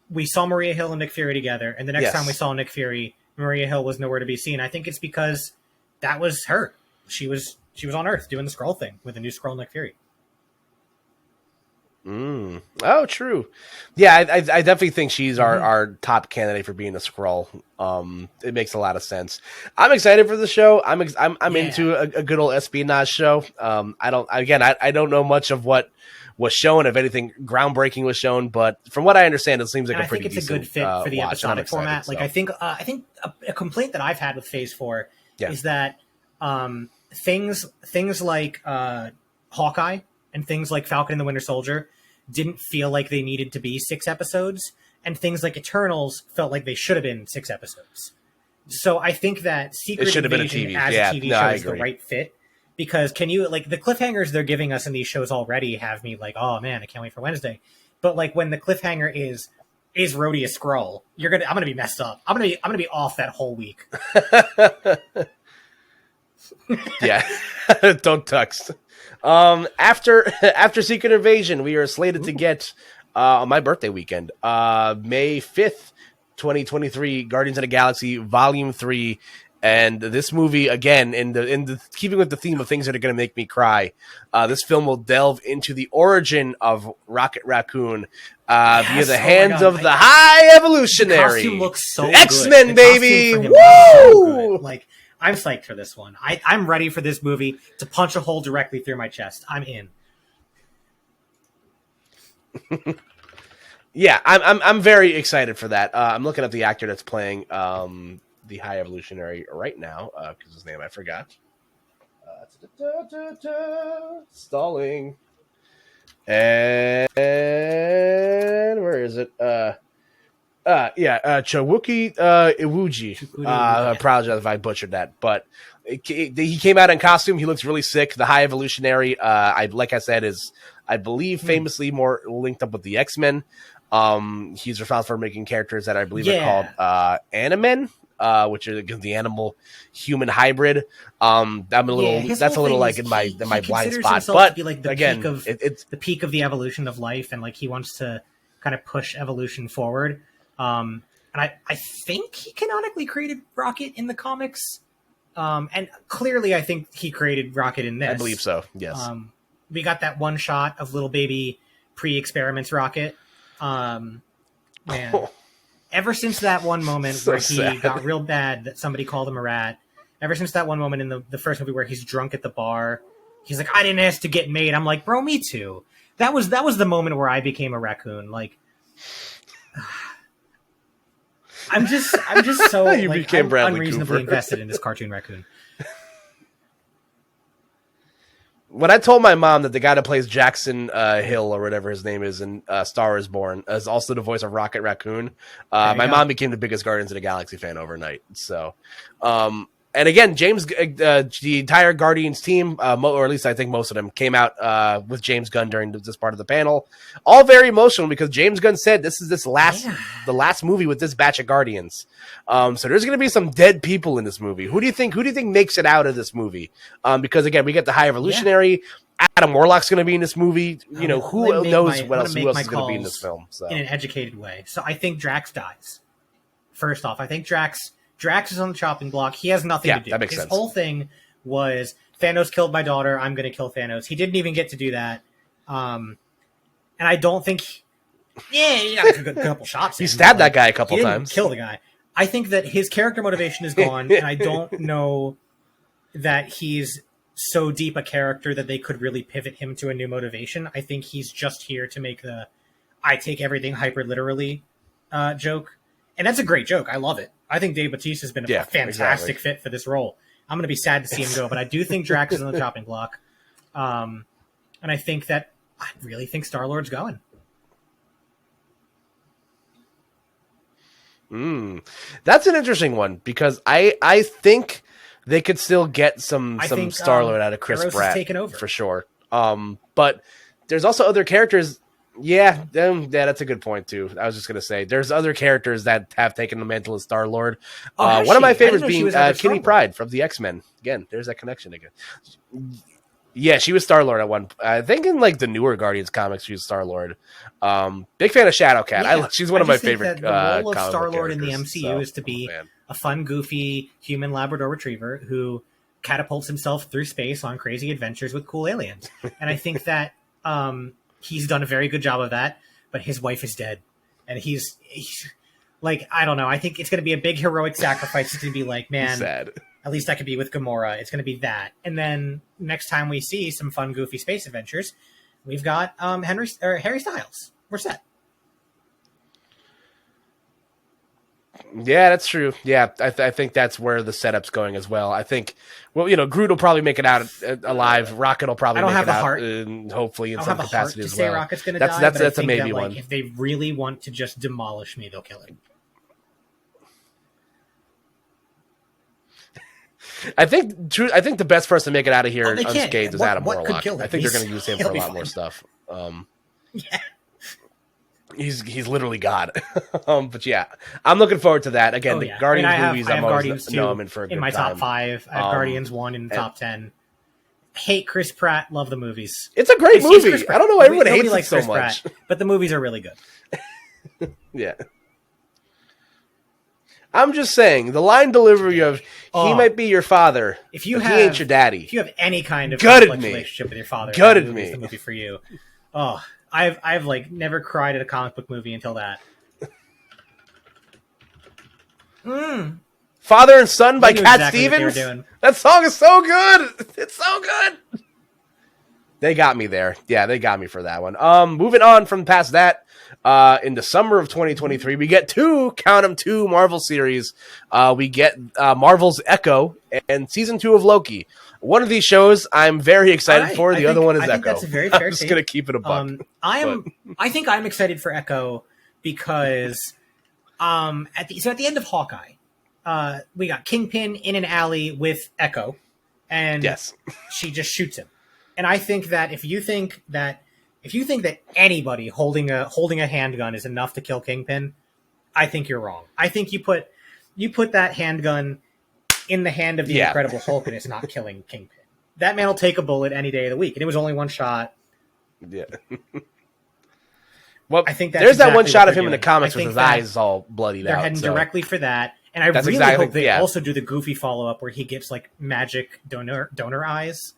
we saw Maria Hill and Nick Fury together, and the next time we saw Nick Fury, Maria Hill was nowhere to be seen. I think it's because that was her. She was on Earth doing the Skrull thing with a new Skrull, Nick Fury. Oh, true. Yeah, I definitely think she's our top candidate for being a Skrull. It makes a lot of sense. I'm excited for the show. I'm into a good old espionage show. I don't know much of what was shown. If anything groundbreaking was shown, but from what I understand, it seems like a pretty decent. I think it's a good fit for the episodic format. So. Like I think a complaint that I've had with Phase 4 is that things like Hawkeye and things like Falcon and the Winter Soldier didn't feel like they needed to be 6 episodes, and things like Eternals felt like they should have been 6 episodes. So I think that Secret Invasion as a TV show is the right fit, because can you, like, the cliffhangers they're giving us in these shows already have me like, oh man, I can't wait for Wednesday. But like when the cliffhanger is Rhodey a Skrull, I'm gonna be messed up. I'm gonna be off that whole week. Yeah, don't text. After Secret Invasion, we are slated to get on my birthday weekend, May 5th, 2023, Guardians of the Galaxy Volume 3. And this movie, again, in the keeping with the theme of things that are going to make me cry, this film will delve into the origin of Rocket Raccoon via the hands of the High Evolutionary. The costume looks so X-Men, good. baby! Woo! So like, I'm psyched for this one. I'm ready for this movie to punch a hole directly through my chest. I'm in. Yeah, I'm very excited for that. I'm looking at the actor that's playing the High Evolutionary right now, because his name I forgot. Stalling. And where is it? Chowuki Iwuji. I apologize if I butchered that, but he came out in costume. He looks really sick. The High Evolutionary, like I said, is, I believe, famously more linked up with the X-Men. He's responsible for making characters that I believe are called Animen, which are the animal human hybrid. I'm a little that's a little like in my blind spot, but to be like again, it's the peak of the evolution of life, and like he wants to kind of push evolution forward. And I think he canonically created Rocket in the comics, and clearly I think he created Rocket in this. I believe so. Yes, we got that one shot of little baby pre-experiments Rocket. Man. Ever since that one moment where he got real bad that somebody called him a rat, ever since that one moment in the first movie where he's drunk at the bar, he's like, I didn't ask to get made. I'm like, bro, me too. That was the moment where I became a raccoon. Like, I'm just so you like, became Bradley unreasonably Cooper. invested in this cartoon raccoon. When I told my mom that the guy that plays Jackson Hill or whatever his name is in Star is Born is also the voice of Rocket Raccoon, my mom became the biggest Guardians of the Galaxy fan overnight. So, and And again, the entire Guardians team, or at least I think most of them, came out with James Gunn during this part of the panel. All very emotional because James Gunn said this is the last movie with this batch of Guardians. So there's going to be some dead people in this movie. Who do you think makes it out of this movie? Because again, we get the High Evolutionary. Yeah. Adam Warlock's going to be in this movie. You know, who knows who else is going to be in this film? So. In an educated way. So I think Drax dies. First off, I think Drax is on the chopping block. He has nothing to do. That makes His sense. whole thing was Thanos killed my daughter. I'm going to kill Thanos. He didn't even get to do that. And I don't think. He got a couple shots. He stabbed that guy a couple times. Kill the guy. I think that his character motivation is gone, and I don't know that he's so deep a character that they could really pivot him to a new motivation. I think he's just here to make the "I take everything hyper literally" joke, and that's a great joke. I love it. I think Dave Bautista has been a fantastic fit for this role. I'm going to be sad to see him go, but I do think Drax is on the chopping block, and I really think Star-Lord's going. That's an interesting one because I think they could still get some Star-Lord out of Chris Pratt for sure. But there's also other characters. Yeah, that's a good point too. I was just gonna say there's other characters that have taken the mantle of Star-Lord. One of my favorites being Kitty Pryde from the X-Men. Again, there's that connection again. Yeah, she was Star-Lord at one. I think in like the newer Guardians comics, she was Star-Lord. Big fan of Shadowcat. Yeah, she's one of my favorite. The role of Star-Lord in the MCU is to be a fun, goofy human Labrador Retriever who catapults himself through space on crazy adventures with cool aliens. And I think that he's done a very good job of that. But his wife is dead, and he's like, I don't know. I think it's going to be a big heroic sacrifice. It's going to be like, man. Sad. At least I could be with Gamora. It's going to be that. And then next time we see some fun, goofy space adventures, we've got Harry Styles. We're set. Yeah, that's true. Yeah, I think that's where the setup's going as well. I think, Groot will probably make it out alive. Rocket will probably make it out, hopefully in some capacity as well. Rocket's going to die. That's a maybe one. If they really want to just demolish me, they'll kill him. I think the best person to make it out of here unscathed is Adam Warlock. I think they're going to use him for a lot more stuff. Yeah. He's literally God. But yeah, I'm looking forward to that. Again, the Guardians movies, I'm always I'm in for a good time. In my top 5, I have Guardians 1 in the top 10. Hate Chris Pratt, love the movies. It's a great movie. I don't know why everyone hates it so much. Pratt, but the movies are really good. Yeah. I'm just saying, the line delivery of "he might be your father, he ain't your daddy." If you have any kind of relationship with your father, gutted me. The movie for you. Oh, I've like never cried at a comic book movie until that. Father and Son by Cat Stevens. That song is so good. It's so good. They got me there. Yeah, they got me for that one. Moving on from past that. In the summer of 2023, we get two Marvel series. We get Marvel's Echo and season 2 of Loki. One of these shows I'm very excited for. The other one is Echo. That's a very fair I'm just going to keep it a buck. I think I'm excited for Echo because at the end of Hawkeye, we got Kingpin in an alley with Echo, and she just shoots him. And I think that if you think that anybody holding a handgun is enough to kill Kingpin, I think you're wrong. I think you put that handgun in the hand of the Incredible Hulk and it's not killing Kingpin. That man will take a bullet any day of the week, and it was only one shot. Yeah. Well, I think that's there's that one shot of him in the comics with his eyes all bloodied out. They're heading directly for that, and I really hope they also do the goofy follow up where he gets like magic donor eyes.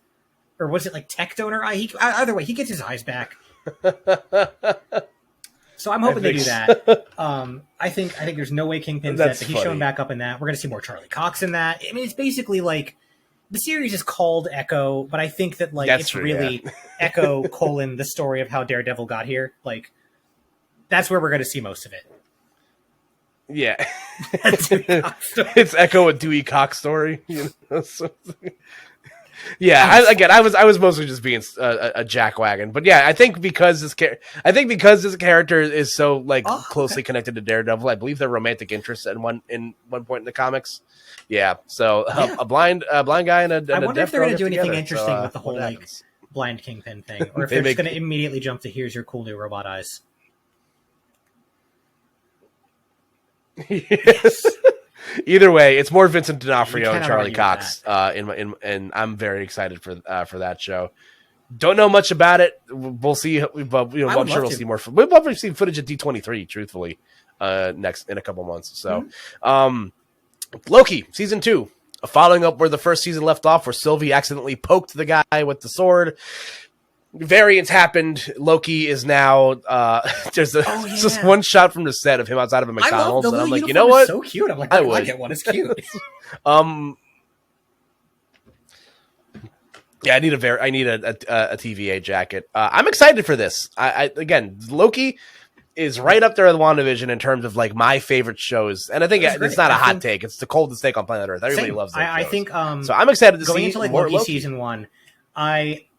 Or was it like tech donor eye? Either way, he gets his eyes back. So I'm hoping they do that. I think there's no way Kingpin's dead, but he's showing back up in that. We're going to see more Charlie Cox in that. I mean, it's basically like the series is called Echo, but I think that it's really Echo : the story of how Daredevil got here. Like that's where we're going to see most of it. Yeah, it's Echo a Dewey Cox story. Yeah, I was mostly just being a jackwagon, but yeah, I think because this character is so like closely connected to Daredevil, I believe they're romantic interests at one point in the comics. Yeah, so a blind guy and a I wonder deaf if they're going girl to do get anything together, interesting so, with the whole like happens? blind Kingpin thing, or if they're just going to immediately jump to here's your cool new robot eyes. Yes. Either way, it's more Vincent D'Onofrio and Charlie argue Cox. And I'm very excited for that show. Don't know much about it. We'll see. But I'm sure we'll see more. We'll probably see footage at D23. Truthfully, next in a couple months. So, Loki season 2, following up where the first season left off, where Sylvie accidentally poked the guy with the sword. Variants happened. Loki is now there's just one shot from the set of him outside of a McDonald's, and I'm like, you know what? So cute. I'm like, I would get one. It's cute. Yeah, I need a TVA jacket. I'm excited for this. Again, Loki is right up there with WandaVision in terms of like my favorite shows, and I think it's not a hot take. It's the coldest take on planet Earth. Everybody loves it. I think so. I'm excited to going see into like more Loki season 1.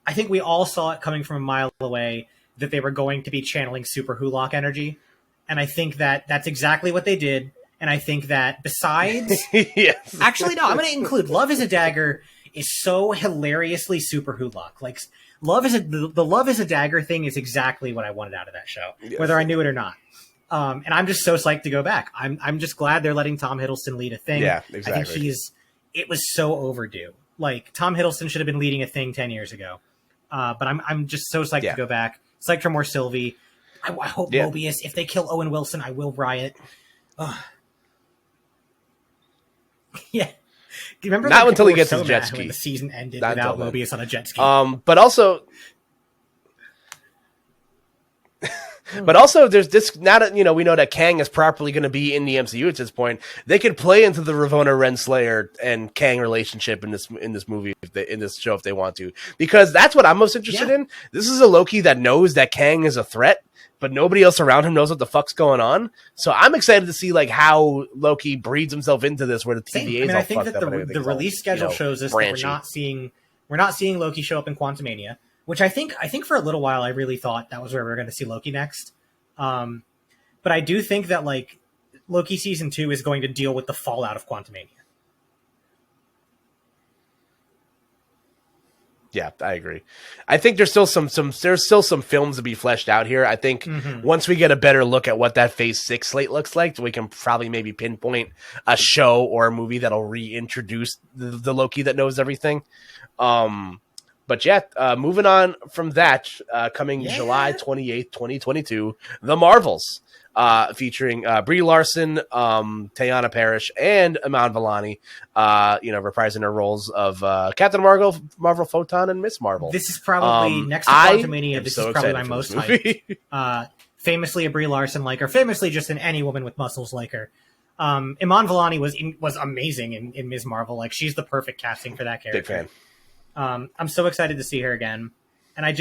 I think we all saw it coming from a mile away that they were going to be channeling Super Hulock energy. And I think that that's exactly what they did. And I think that besides... yes. Actually, no, I'm going to include Love is a Dagger is so hilariously Super Hulock. Like, the Love is a Dagger thing is exactly what I wanted out of that show, whether I knew it or not. And I'm just so psyched to go back. I'm just glad they're letting Tom Hiddleston lead a thing. Yeah, exactly. I think it was so overdue. Like, Tom Hiddleston should have been leading a thing 10 years ago. But I'm just so psyched to go back. Psyched for more Sylvie. I hope Mobius. If they kill Owen Wilson, I will riot. Yeah. Do you remember? Not until he gets his jet ski. When the season ended without Mobius on a jet ski. But also, there's this. Now that we know that Kang is properly going to be in the MCU at this point, they could play into the Ravonna Renslayer and Kang relationship in this movie, in this show, if they want to, because that's what I'm most interested in. This is a Loki that knows that Kang is a threat, but nobody else around him knows what the fuck's going on. So I'm excited to see like how Loki breeds himself into this, where the TVA is all I think fucked that up. the release schedule shows us that we're not seeing Loki show up in Quantumania. Which I think for a little while I really thought that was where we were going to see Loki next. But I do think that like Loki season 2 is going to deal with the fallout of Quantumania. Yeah, I agree. I think there's still some films to be fleshed out here. I think once we get a better look at what that Phase 6 slate looks like, we can probably maybe pinpoint a show or a movie that'll reintroduce the Loki that knows everything. But yeah, moving on from that, coming July 28th, 2022, The Marvels, featuring Brie Larson, Teyana Parrish, and Iman Vellani, reprising their roles of Captain Marvel, Photon, and Miss Marvel. This is probably, next to Quantumania, this is probably my most hyped. Famously a Brie Larson like her, famously just any woman with muscles like her. Iman Vellani was amazing in Ms. Marvel. Like, she's the perfect casting for that character. Big fan. I'm so excited to see her again. And I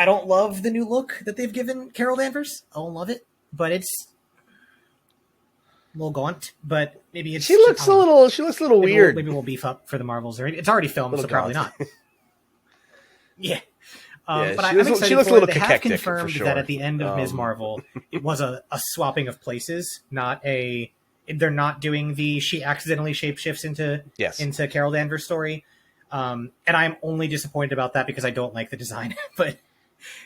don't love the new look that they've given Carol Danvers. I don't love it, but it's a little gaunt, but maybe it's... She looks a little weird. Maybe we'll beef up for the Marvels. It's already filmed, so probably not. Yeah. But I'm excited she looks for a little it. They have cacactic, confirmed for sure. that at the end of Ms. Marvel, it was a swapping of places, not a... They're not doing the she accidentally shapeshifts into Carol Danvers story. And I'm only disappointed about that because I don't like the design, but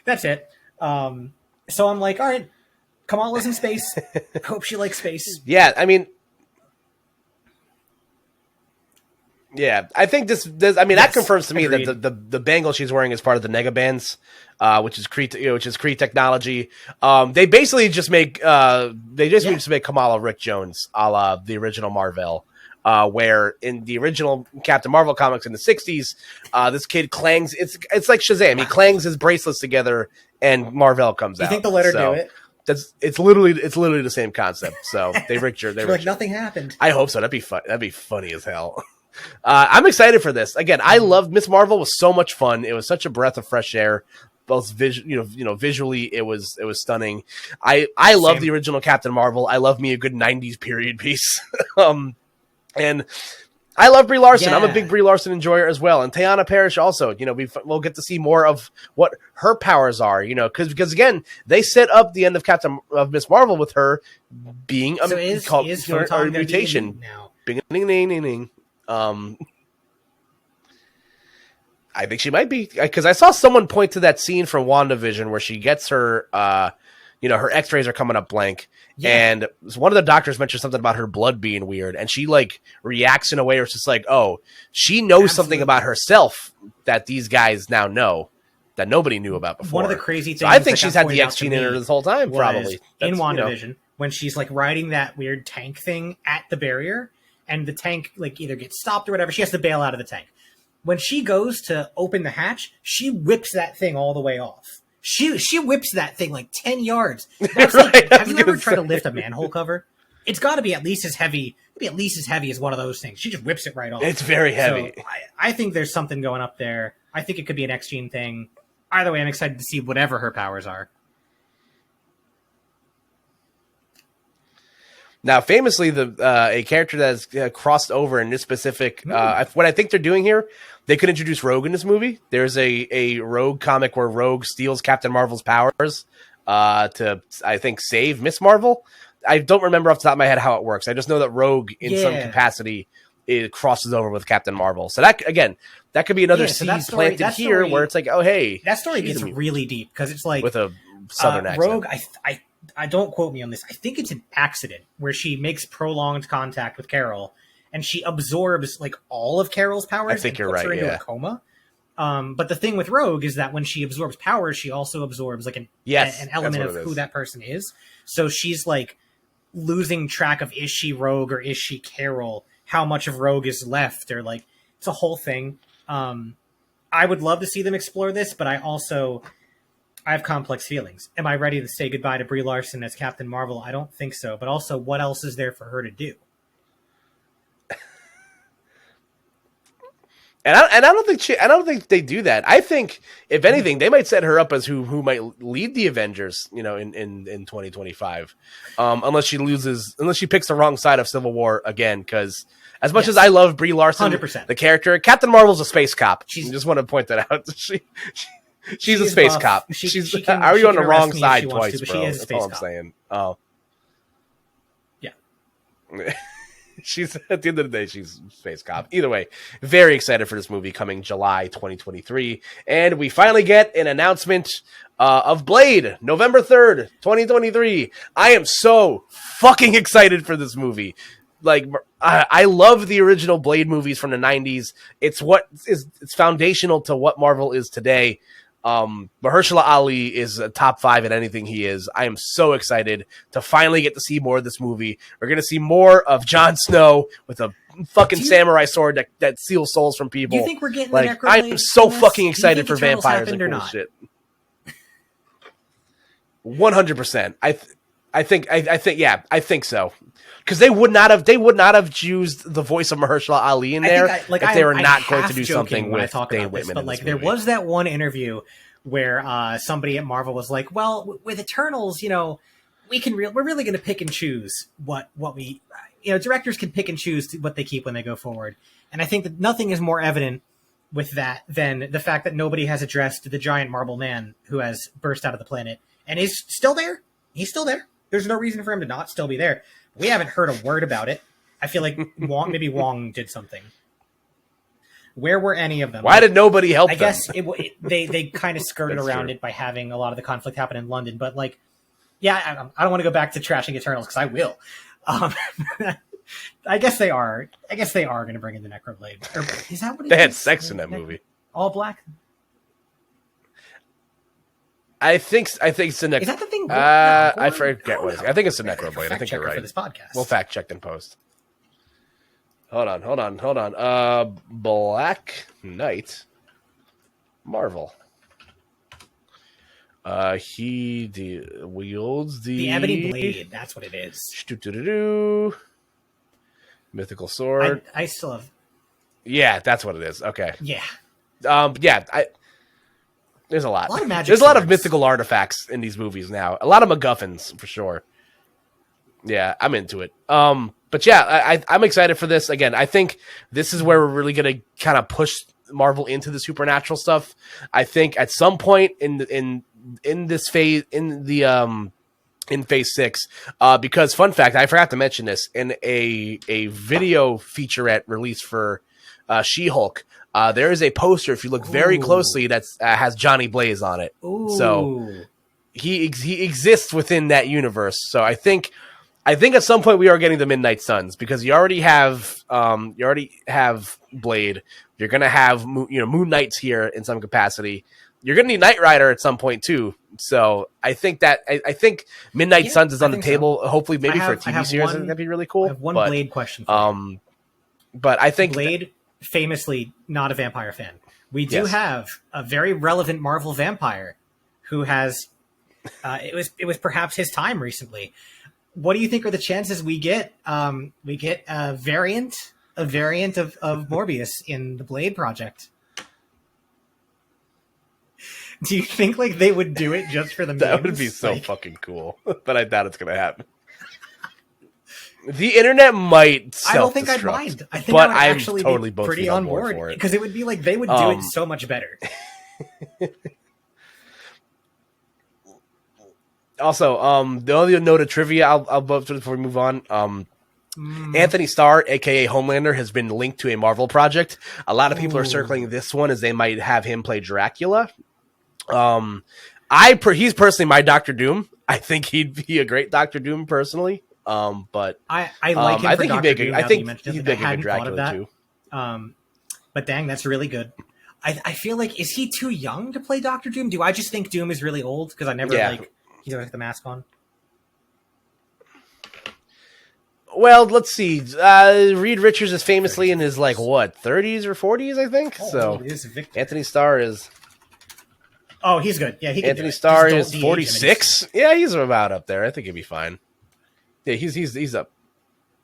that's it. So I'm like, all right, Kamala's in space. Hope she likes space. Yeah, I mean, I think this that confirms to me that the bangle she's wearing is part of the Nega bands, which is Kree technology. They basically just make make Kamala Rick Jones, a la the original Marvel. Where in the original Captain Marvel comics in the 60s, this kid clangs. It's like Shazam. He clangs his bracelets together, and Marvel comes out. You think they'll let her do it? It's literally the same concept. So they ricked her. Like nothing happened. I hope so. That'd be fun. That'd be funny as hell. I'm excited for this. Again, I loved Miss Marvel. Was so much fun. It was such a breath of fresh air. Both visually, it was stunning. I love the original Captain Marvel. I love me a good 90s period piece. And I love Brie Larson. Yeah. I'm a big Brie Larson enjoyer as well. And Teyana Parrish also, we'll get to see more of what her powers are, because again, they set up the end of Miss Marvel with her being a mutation. Now? Bing, ding, ding, ding, ding. I think she might be, because I saw someone point to that scene from WandaVision where she gets her, her X-rays are coming up blank, and one of the doctors mentioned something about her blood being weird, and she reacts in a way where it's just like, oh, she knows something about herself that these guys now know that nobody knew about before. One of the crazy things, so I think she's had the X gene in her this whole time, probably in WandaVision when she's riding that weird tank thing at the barrier, and the tank either gets stopped or whatever. She has to bail out of the tank. When she goes to open the hatch, she whips that thing all the way off. She whips that thing 10 yards. That's right, have you ever tried to lift a manhole cover? It's got to be at least as heavy. Maybe at least as heavy as one of those things. She just whips it right off. It's very heavy. So I think there's something going up there. I think it could be an X-Gene thing. Either way, I'm excited to see whatever her powers are. Now, famously, a character that has crossed over in this specific, what I think they're doing here, they could introduce Rogue in this movie. There's a Rogue comic where Rogue steals Captain Marvel's powers to, I think, save Miss Marvel. I don't remember off the top of my head how it works. I just know that Rogue, in some capacity, it crosses over with Captain Marvel. So that, again, that could be another seed planted here where it's like, oh, hey. That story gets really deep because it's with a Southern accent. Rogue, I don't quote me on this. I think it's an accident where she makes prolonged contact with Carol and she absorbs all of Carol's powers. I think you're right. Her into a coma. But the thing with Rogue is that when she absorbs powers, she also absorbs an element of who that person is. So she's losing track of, is she Rogue or is she Carol? How much of Rogue is left? Or it's a whole thing. I would love to see them explore this, but I have complex feelings. Am I ready to say goodbye to Brie Larson as Captain Marvel? I don't think so. But also, what else is there for her to do? And I don't think they do that. I think, if anything, they might set her up as who might lead the Avengers, in 2025, unless she picks the wrong side of Civil War again. Because as much as I love Brie Larson, 100%. the character, Captain Marvel's a space cop. I just want to point that out. She's a space cop. Are you on the wrong side twice, bro? That's all I'm saying. Oh, yeah. She's, at the end of the day, she's a space cop. Either way, very excited for this movie coming July 2023. And we finally get an announcement of Blade, November 3rd, 2023. I am so fucking excited for this movie. I love the original Blade movies from the 90s. It's foundational to what Marvel is today. Mahershala Ali is a top 5 at anything he is. I am so excited to finally get to see more of this movie. We're going to see more of Jon Snow with a fucking samurai sword that seals souls from people. Do you think we're getting the Necroblade? I'm so fucking excited for vampires and cool shit. 100%. I think so. Because they would not have used the voice of Mahershala Ali in there if they were not going to do something with Dane Whitman. But there was that one interview where somebody at Marvel was like, "Well, with Eternals, we're really going to pick and choose what we, directors can pick and choose what they keep when they go forward." And I think that nothing is more evident with that than the fact that nobody has addressed the giant marble man who has burst out of the planet and is still there. He's still there. There's no reason for him to not still be there. We haven't heard a word about it. I feel like maybe Wong did something. Where were any of them? Why did nobody help them? I guess they kind of skirted around it by having a lot of the conflict happen in London. But I don't want to go back to trashing Eternals because I will. I guess they are. I guess they are going to bring in the Necroblade. Or, is that what they had sex in that movie? All black. I think it's the Necroblade. Is that the thing? I forget what it is. I think it's the Necroblade. I think you're right. For this podcast. We'll fact check in post. Hold on. Black Knight Marvel. He wields the Ebony Blade. That's what it is. Mythical sword. I still have. Yeah, that's what it is. Okay. Yeah. There's a lot. A lot of magic. There's a lot of mythical artifacts in these movies now. A lot of MacGuffins for sure. Yeah, I'm into it. but yeah, I'm excited for this. Again, I think this is where we're really going to kind of push Marvel into the supernatural stuff. I think at some point in this phase, in phase 6, because fun fact, I forgot to mention this in a video featurette release for She-Hulk. There is a poster, if you look very closely, that has Johnny Blaze on it. Ooh. So he exists within that universe. So I think at some point we are getting the Midnight Suns, because you already have Blade. You're gonna have Moon Knight's here in some capacity. You're gonna need Knight Rider at some point too. So I think Midnight Suns is on the table. So. Hopefully, maybe for a TV series, that'd be really cool. I have one Blade question. But I think Blade, famously not a vampire fan. We do have a very relevant Marvel vampire who has. It was perhaps his time recently. What do you think are the chances we get a variant of Morbius in the Blade project? Do you think like they would do it just for the memes? That would be so fucking cool, but I doubt it's gonna happen. The internet might. I don't think I'd mind. I think I would actually totally be pretty on board for it, because it would be like they would do it so much better. Also, the only note of trivia I'll before we move on. Anthony Starr, aka Homelander, has been linked to a Marvel project. A lot of people are circling this one as they might have him play Dracula. He's personally my Doctor Doom. I think he'd be a great Doctor Doom personally. But I like him. I think he'd be a good Dracula too. But dang, that's really good. I feel like, is he too young to play Doctor Doom? Do I just think Doom is really old because I never he's always got the mask on? Well, let's see. Reed Richards is famously in his 30s or 40s, I think. So Anthony Starr is. Oh, he's good. Yeah, Anthony Starr is 46. Yeah, he's about up there. I think he'll be fine. Yeah, he's up.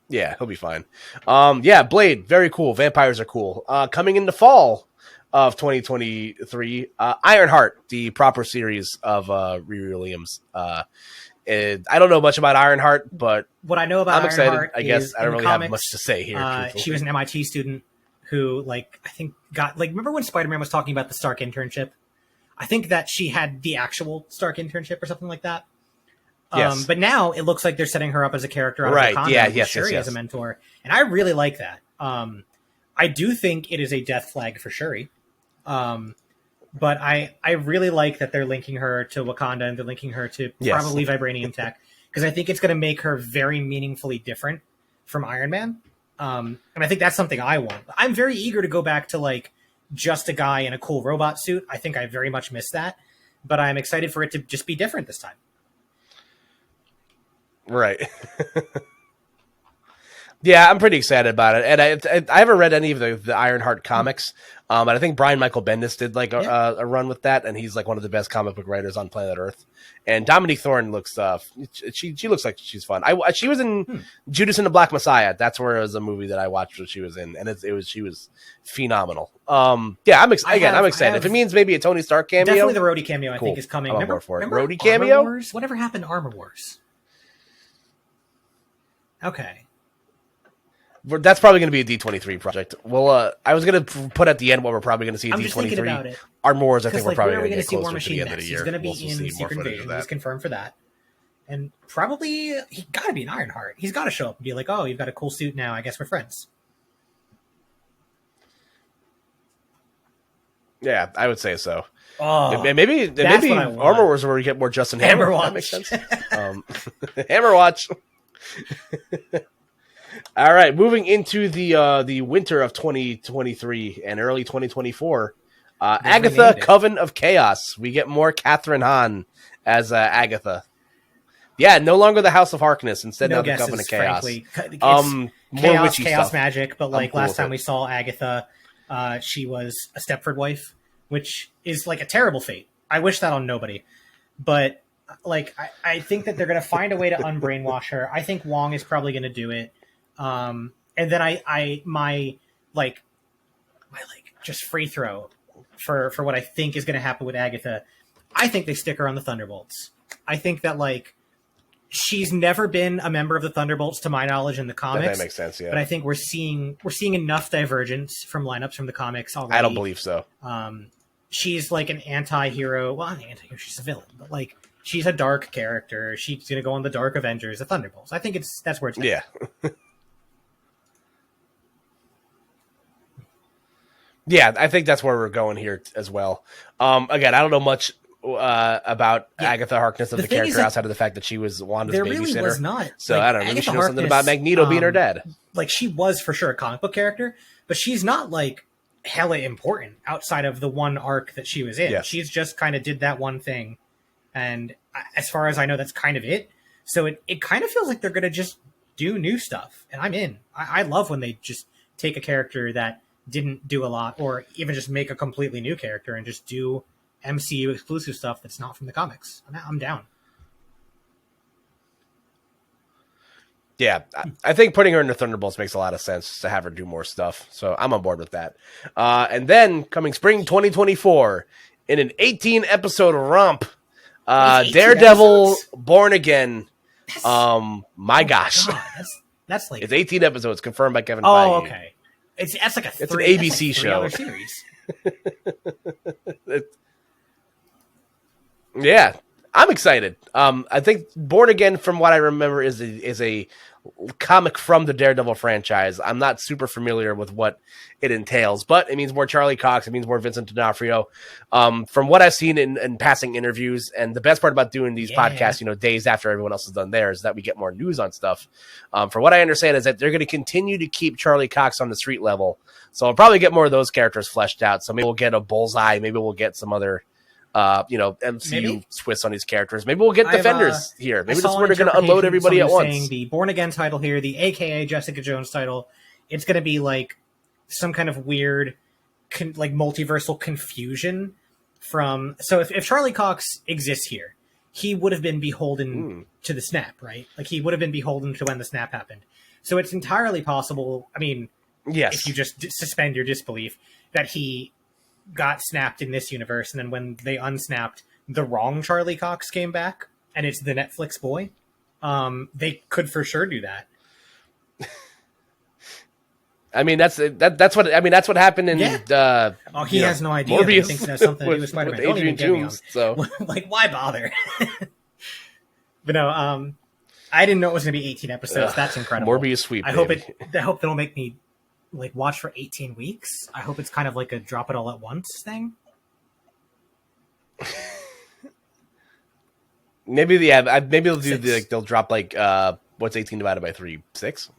Yeah, he'll be fine. Blade, very cool. Vampires are cool. Coming in the fall of 2023, Ironheart, the proper series of Riri Williams. I don't know much about Ironheart, but what I know about Ironheart, I guess I don't really have much to say here. She was an MIT student who, I think, got remember when Spider-Man was talking about the Stark internship? I think that she had the actual Stark internship or something like that. Yes. But now it looks like they're setting her up as a character out of Wakanda with Shuri as a mentor, and I really like that. I do think it is a death flag for Shuri, but I really like that they're linking her to Wakanda and they're linking her to probably vibranium tech, because I think it's going to make her very meaningfully different from Iron Man, and I think that's something I want. I'm very eager to go back to just a guy in a cool robot suit. I think I very much miss that, but I'm excited for it to just be different this time. Right. Yeah, I'm pretty excited about it, and I haven't read any of the Ironheart comics, but I think Brian Michael Bendis did a run with that, and he's one of the best comic book writers on planet Earth. And Dominique Thorne looks she looks like she's fun. She was in Judas and the Black Messiah. That's where it was a movie that I watched what she was in, and she was phenomenal. I'm excited. If it means maybe a Tony Stark cameo, definitely the Rhodey cameo. I think is coming. I'm for it. Remember Rhodey cameo. Wars? Whatever happened to Armor Wars? Okay. That's probably going to be a D23 project. Well, I was going to put at the end what we're probably going to see in D23. Armor Wars, I think we're probably going to get closer to the end of the year. He's going to be in Secret Invasion. He's confirmed for that. And probably, he got to be an Ironheart. He's got to show up and be like, oh, you've got a cool suit now. I guess we're friends. Yeah, I would say so. Oh, maybe Armor Wars where we get more Justin Hammer. That makes sense. Hammer Watch. All right, moving into the winter of 2023 and early 2024, Agatha, Coven of Chaos. We get more Catherine Hahn as Agatha. Yeah, no longer the House of Harkness, instead now the Coven of Chaos. Frankly. More chaos magic, but last time we saw Agatha, she was a Stepford wife, which is a terrible fate. I wish that on nobody, but I think that they're going to find a way to unbrainwash her. I think Wong is probably going to do it. And then my just free throw for what I think is going to happen with Agatha. I think they stick her on the Thunderbolts. I think that she's never been a member of the Thunderbolts to my knowledge in the comics. That makes sense, yeah. But I think we're seeing enough divergence from lineups from the comics already. I don't believe so. She's like an anti-hero. Well, not an anti-hero, she's a villain, but like she's a dark character. She's going to go on the Dark Avengers, the Thunderbolts. I think that's where it's headed. Yeah. Yeah, I think that's where we're going here as well. Again, I don't know much about Agatha Harkness of the character outside of the fact that she was Wanda's babysitter. Really was not. So I don't know. Maybe she knows something about Magneto being her dad. Like she was for sure a comic book character, but she's not like hella important outside of the one arc that she was in. Yes. She's just kind of did that one thing. And as far as I know, that's kind of it. So it kind of feels like they're going to just do new stuff. And I'm in. I love when they just take a character that didn't do a lot, or even just make a completely new character and just do MCU exclusive stuff that's not from the comics. I'm down. Yeah, I think putting her in the Thunderbolts makes a lot of sense to have her do more stuff. So I'm on board with that. And then coming spring 2024, in an 18-episode romp, Daredevil episodes? Born Again. My gosh. God, that's like... It's 18 episodes confirmed by Kevin Feige. Oh, okay. That's like it's an ABC show. Series. Yeah, I'm excited. I think Born Again, from what I remember, is a comic from the Daredevil franchise. I'm not super familiar with what it entails, but it means more Charlie Cox. It means more Vincent D'Onofrio. From what I've seen in passing interviews, and the best part about doing these podcasts, days after everyone else has done theirs, is that we get more news on stuff. From what I understand is that they're going to continue to keep Charlie Cox on the street level. So I'll probably get more of those characters fleshed out. So maybe we'll get a Bullseye. Maybe we'll get some other MCU twists on these characters. Maybe we'll get Defenders here. Maybe that's where they're going to unload everybody at once. Saying the Born Again title here, the AKA Jessica Jones title, it's going to be like some kind of weird, like multiversal confusion from. So if Charlie Cox exists here, he would have been beholden to the snap, right? Like he would have been beholden to when the snap happened. So it's entirely possible. I mean, yes, if you just suspend your disbelief that he got snapped in this universe, and then when they unsnapped, the wrong Charlie Cox came back, and it's the Netflix boy. They could for sure do that. I mean, that's what happened in. Yeah. He has no idea. Morbius, he thinks that's something to do with Spider-Man. With Adrian Toomes, so like, why bother? But no, I didn't know it was going to be 18 episodes. That's incredible. Morbius sweep. I hope it'll make me like watch for 18 weeks. I hope it's kind of like a drop it all at once thing. Maybe they'll do they'll drop like what's 18 divided by 3? 6?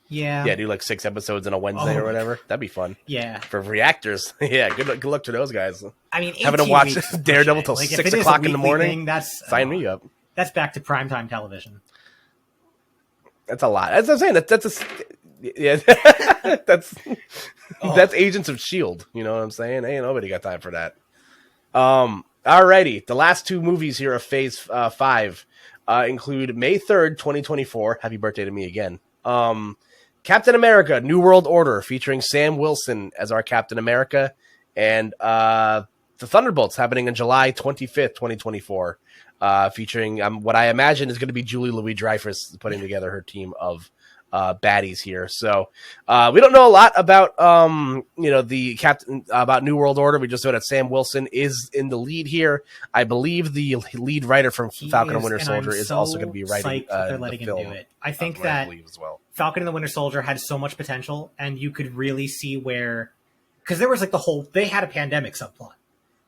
Yeah, do like 6 episodes in a Wednesday or whatever. That'd be fun. Yeah, for reactors. Yeah, good luck to those guys. I mean, having to watch Daredevil till 6 o'clock in the morning. Sign me up. That's back to primetime television. That's a lot. That's what I'm saying. That's Agents of S.H.I.E.L.D. You know what I'm saying? Ain't nobody got time for that. Alrighty. The last 2 movies here of Phase 5 include May 3rd, 2024. Happy birthday to me again. Captain America: New World Order, featuring Sam Wilson as our Captain America, and the Thunderbolts, happening on July 25th, 2024, featuring what I imagine is going to be Julie Louis-Dreyfus putting together her team of baddies here. So we don't know a lot about the captain, about New World Order. We just know that Sam Wilson is in the lead here. I believe the lead writer from Falcon and Winter Soldier is also going to be writing the film. Him do it. I think that as well. Falcon and the Winter Soldier had so much potential, and you could really see where, because there was like they had a pandemic subplot.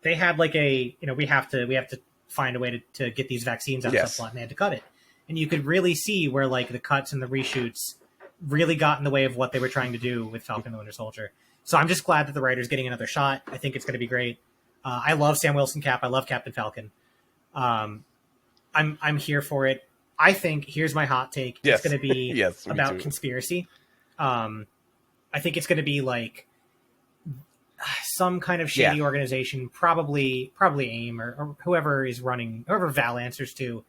They had like we have to find a way to get these vaccines out subplot, and they had to cut it. And you could really see where like the cuts and the reshoots really got in the way of what they were trying to do with Falcon and the Winter Soldier. So I'm just glad that the writer's getting another shot. I think it's going to be great. I love Sam Wilson Cap. I love Captain Falcon. I'm here for it. I think, here's my hot take. It's going to be about conspiracy. I think it's going to be like some kind of shady organization, probably AIM or whoever Val answers to.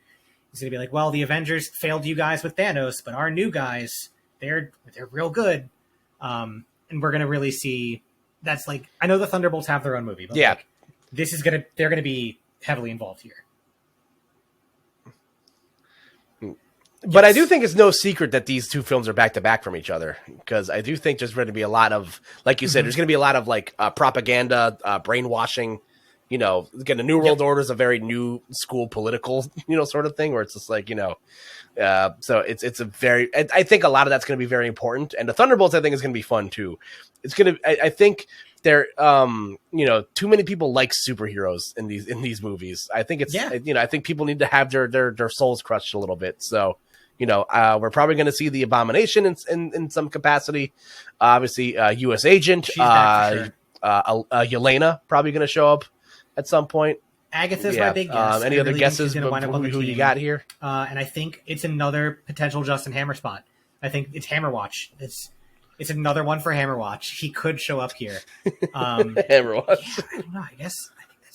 He's going to be like, well, the Avengers failed you guys with Thanos, but our new guys, they're real good. And we're going to really see, that's like, I know the Thunderbolts have their own movie, but like, they're going to be heavily involved here. But I do think it's no secret that these two films are back to back from each other, because I do think there's going to be a lot of, like you said, there's going to be a lot of like propaganda, brainwashing. You know, again, the New World Order is a very new school political, sort of thing where it's just like, so it's a very, I think a lot of that's going to be very important. And the Thunderbolts, I think, is going to be fun too. It's going to, I think there, too many people like superheroes in these movies. I think it's, I think people need to have their souls crushed a little bit. So, we're probably going to see the Abomination in some capacity. Obviously, U.S. Agent, She's back for sure. Yelena probably going to show up at some point. Agatha's my big guess. Any other guesses who you got here? And I think it's another potential Justin Hammer spot. I think it's Hammerwatch. It's another one for Hammerwatch. He could show up here. Hammerwatch. Yeah, I don't know. I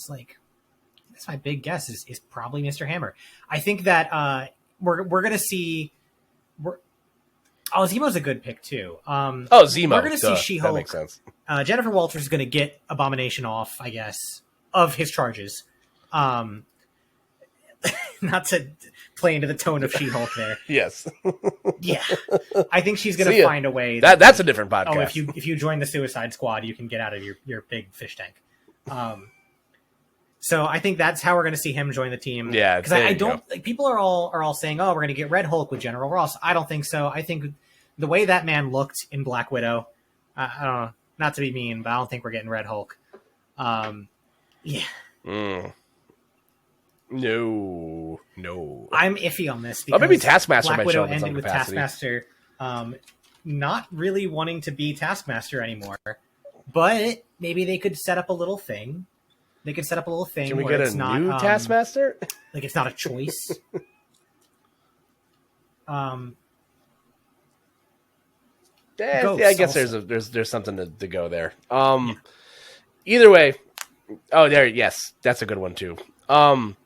think that's my big guess is probably Mr. Hammer. I think that we're gonna see. Zemo's a good pick too. Zemo. We're gonna see She-Hulk. That makes sense. Jennifer Walters is gonna get Abomination off, I guess, of his charges. Not to play into the tone of She-Hulk there. Yes. Yeah. I think she's going to find a way. That's a different podcast. Oh, if you join the Suicide Squad, you can get out of your big fish tank. So I think that's how we're going to see him join the team. Yeah. Because I don't like, people are all saying, oh, we're going to get Red Hulk with General Ross. I don't think so. I think the way that man looked in Black Widow, I don't know, not to be mean, but I don't think we're getting Red Hulk. Yeah. No. I'm iffy on this because maybe Taskmaster Black might show Widow up in some ended with capacity. Taskmaster not really wanting to be Taskmaster anymore. But maybe they could set up a little thing. Can we where get it's a not, new Taskmaster? Like it's not a choice. I guess there's something to go there. Either way. Oh, yes, that's a good one too.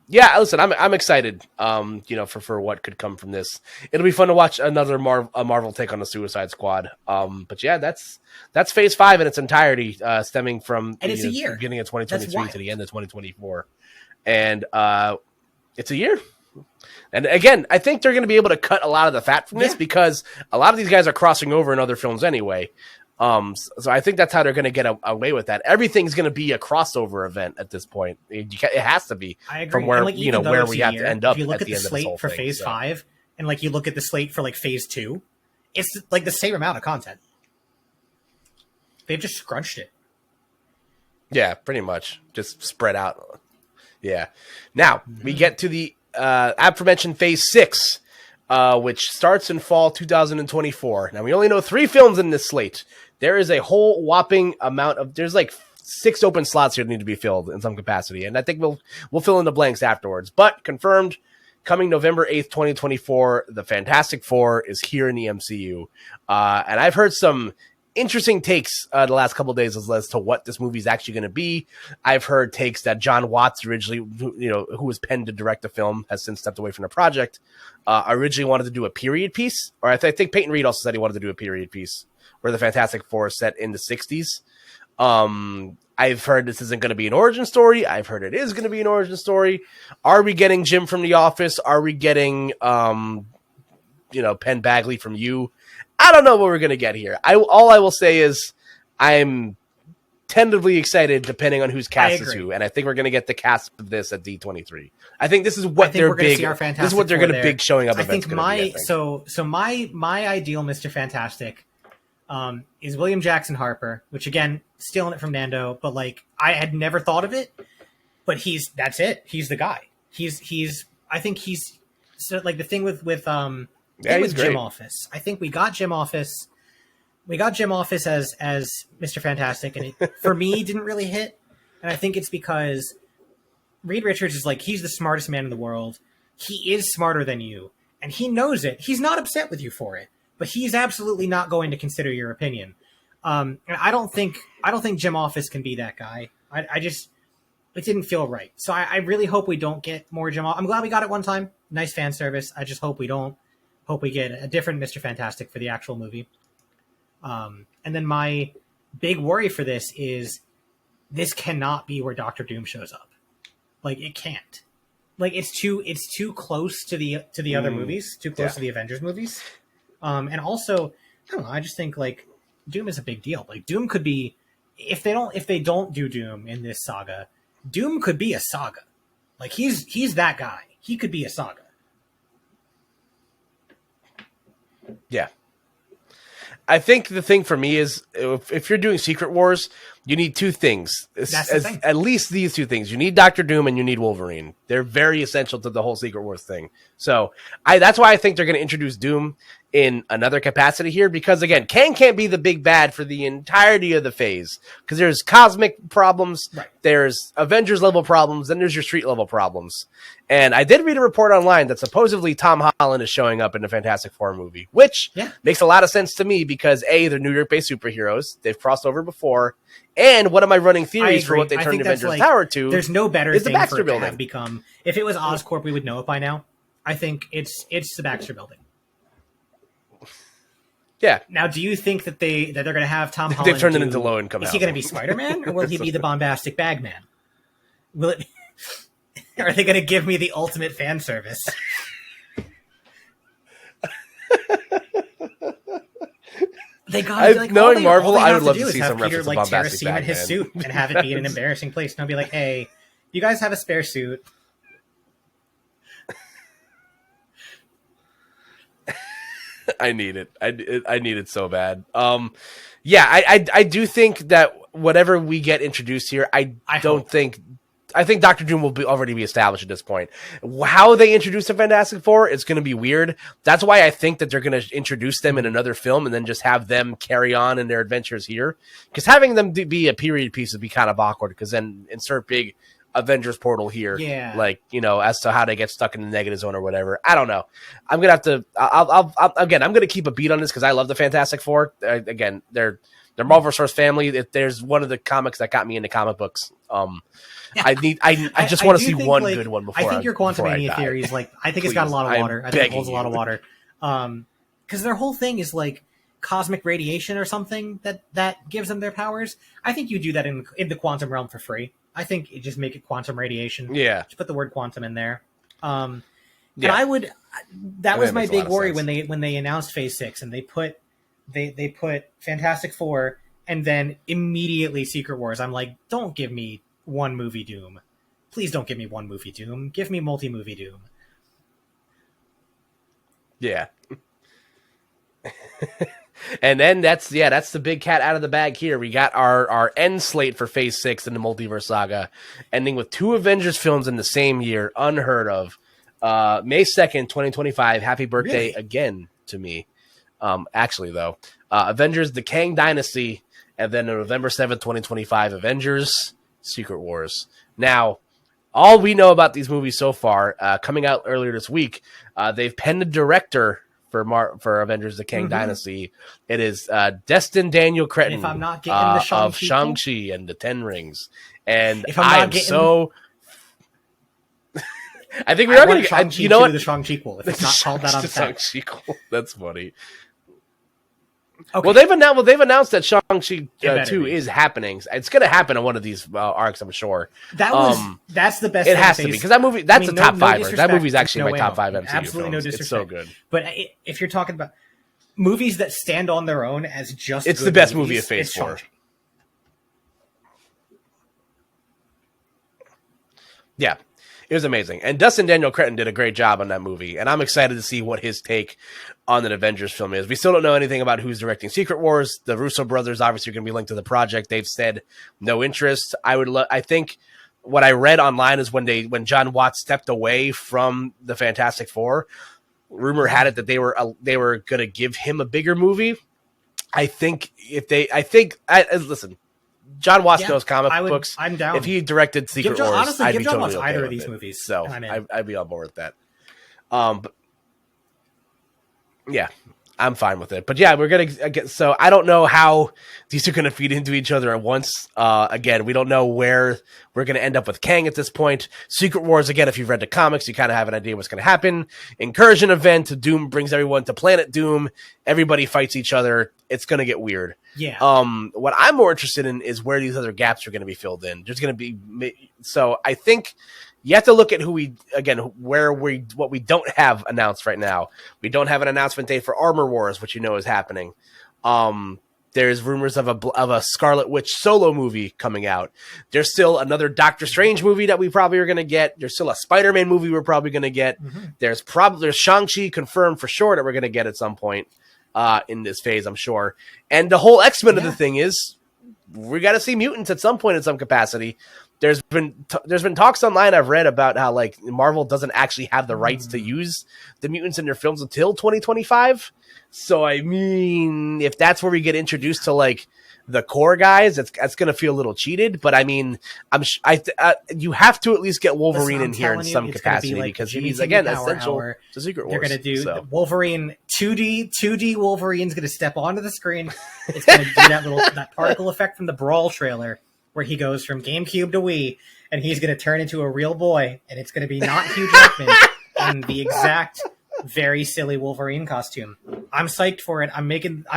Listen, I'm excited. For what could come from this. It'll be fun to watch another Marvel take on the Suicide Squad. But yeah, that's Phase 5 in its entirety, stemming from and it's a year, beginning of 2023 to the end of 2024, and it's a year. And again, I think they're going to be able to cut a lot of the fat from this because a lot of these guys are crossing over in other films anyway. So I think that's how they're going to get away with that. Everything's going to be a crossover event at this point. It has to be. I agree. From where where we have to end up. If you look at the end slate of this for thing, Phase 5, and like you look at the slate for like Phase 2, it's like the same amount of content. They've just scrunched it. Yeah, pretty much, just spread out. Yeah. Now we get to the aforementioned Phase 6. Which starts in fall 2024. Now, we only know 3 films in this slate. There is a whole whopping amount of... There's like 6 open slots here that need to be filled in some capacity, and I think we'll fill in the blanks afterwards. But confirmed, coming November 8th, 2024, the Fantastic Four is here in the MCU. And I've heard some interesting takes the last couple of days as to what this movie is actually going to be. I've heard takes that John Watts originally, who was penned to direct the film, has since stepped away from the project. Originally wanted to do a period piece, or I think Peyton Reed also said he wanted to do a period piece where the Fantastic Four is set in the 60s. I've heard this isn't going to be an origin story. I've heard it is going to be an origin story. Are we getting Jim from The Office? Are we getting, Penn Bagley from You? I don't know what we're going to get here. All I will say is I'm tentatively excited depending on who's cast as who, and I think we're going to get the cast of this at D23. I think this is what they're big. This is what they're going to big showing up. I think so my ideal Mr. Fantastic is William Jackson Harper, which again stealing it from Nando, but like I had never thought of it, but that's it. He's the guy. I think he's so like the thing with Jim Office. I think we got Jim Office. We got Jim Office as Mr. Fantastic, and it, for me, didn't really hit. And I think it's because Reed Richards is like, he's the smartest man in the world. He is smarter than you, and he knows it. He's not upset with you for it, but he's absolutely not going to consider your opinion. And I don't think Jim Office can be that guy. It didn't feel right. So I really hope we don't get more Jim Office. I'm glad we got it one time. Nice fan service. I just hope we don't. Hope we get a different Mr. Fantastic for the actual movie. And then my big worry for this is this cannot be where Doctor Doom shows up. Like, it can't. Like it's too close to the other movies, too close to the Avengers movies. And also, I don't know. I just think like Doom is a big deal. Like Doom could be, if they don't do Doom in this saga, Doom could be a saga. Like he's that guy. He could be a saga. Yeah. I think the thing for me is if you're doing Secret Wars, you need two things. At least these two things. You need Doctor Doom and you need Wolverine. They're very essential to the whole Secret Wars thing. So that's why I think they're going to introduce Doom in another capacity here, because again, Kang can't be the big bad for the entirety of the phase, because there's cosmic problems, right. There's Avengers level problems, then there's your street level problems. And I did read a report online that supposedly Tom Holland is showing up in the Fantastic Four movie, which makes a lot of sense to me because A, they're New York-based superheroes. They've crossed over before. And one of my running theories for what they turned Avengers Tower to there's no better is thing the Baxter for it Building. To have become. If it was Oscorp, we would know it by now. I think it's the Baxter Building. Yeah. Now, do you think that they're going to have Tom Holland? They've turned it into low income. Is he going to be Spider-Man, or will he be the bombastic Bagman? Will it? Are they going to give me the ultimate fan service? They got like, knowing Marvel, I would love to see some Peter, reference to bombastic tear a seam in his suit and have it be in an embarrassing place. And I'll be like, "Hey, you guys have a spare suit?" I need it. I need it so bad. Yeah, I do think that whatever we get introduced here, I think Doctor Doom will already be established at this point. How they introduce the Fantastic Four, it's going to be weird. That's why I think that they're going to introduce them in another film and then just have them carry on in their adventures here. Because having them be a period piece would be kind of awkward, because then insert big Avengers portal here, like, you know, as to how they get stuck in the negative zone or whatever. I don't know. I'm gonna have to. I'm gonna keep a beat on this because I love the Fantastic Four. Again, they're Marvel Source family. There's one of the comics that got me into comic books. I just want to see one good one before. I think your Quantumania theory is like, I think it's got a lot of water. I think it holds a lot of water. Because their whole thing is like cosmic radiation or something that gives them their powers. I think you do that in the quantum realm for free. I think you just make it quantum radiation. Yeah. Just put the word quantum in there. And I would. That was my big worry when they announced Phase 6 and they put Fantastic Four and then immediately Secret Wars. I'm like, don't give me one movie Doom. Please don't give me one movie Doom. Give me multi-movie Doom. Yeah. And then that's the big cat out of the bag here. We got our end slate for Phase 6 in the Multiverse Saga, ending with 2 Avengers films in the same year. Unheard of. May 2nd, 2025. Happy birthday again to me. Actually, though. Avengers, The Kang Dynasty, and then on November 7th, 2025, Avengers, Secret Wars. Now, all we know about these movies so far, coming out earlier this week, they've penned a director for Avengers: The Kang Dynasty. It is Destin Daniel Cretton, if I'm not getting the Shang-Chi of Shang-Chi and the Ten Rings. And I think we are going to get, you know what? The Shang-Chi-quel. If it's not called that on the Shang-Chi-quel. That's funny. Okay. Well, they've announced that Shang-Chi 2 is happening. It's going to happen on one of these arcs, I'm sure. That's the best. It has to be, because that movie, that's a top fiver. That movie's actually my top 5 MCU Absolutely films. No disrespect. It's so good. But if you're talking about movies that stand on their own as just, it's the best movie of Phase 4. Yeah. It was amazing. And Dustin Daniel Cretton did a great job on that movie. And I'm excited to see what his take on an Avengers film is. We still don't know anything about who's directing Secret Wars. The Russo brothers obviously are going to be linked to the project. They've said no interest. I think what I read online is when John Watts stepped away from the Fantastic Four, rumor had it that they were going to give him a bigger movie. Listen, John Watts knows comic books. I'm down. If he directed Secret Wars, honestly, I'd be John totally watch okay either with of these it. movies. So I'd be on board with that. But yeah, I'm fine with it. But yeah, we're going to get, so I don't know how these are going to feed into each other at once. Again, we don't know where we're going to end up with Kang at this point. Secret Wars, again, if you've read the comics, you kind of have an idea what's going to happen. Incursion event, Doom brings everyone to Planet Doom. Everybody fights each other. It's going to get weird. Yeah. What I'm more interested in is where these other gaps are going to be filled in. There's going to be, so I think you have to look at what we don't have announced right now. We don't have an announcement date for Armor Wars, which is happening. There's rumors of a Scarlet Witch solo movie coming out. There's still another Doctor Strange movie that we probably are going to get. There's still a Spider-Man movie we're probably going to get. Mm-hmm. There's Shang-Chi confirmed for sure that we're going to get at some point in this phase, I'm sure. And the whole X-Men of the thing is we got to see mutants at some point in some capacity. There's been talks online I've read about how like Marvel doesn't actually have the rights to use the mutants in their films until 2025. So, I mean, if that's where we get introduced to, like, the core guys, that's going to feel a little cheated. But, I mean, you have to at least get Wolverine in here in some capacity because he's, again, essential to Secret Wars. They're going to do Wolverine 2D Wolverine's going to step onto the screen. It's going to do that particle effect from the Brawl trailer where he goes from GameCube to Wii, and he's going to turn into a real boy, and it's going to be not Hugh Jackman in the exact very silly Wolverine costume. I'm psyched for it. I'm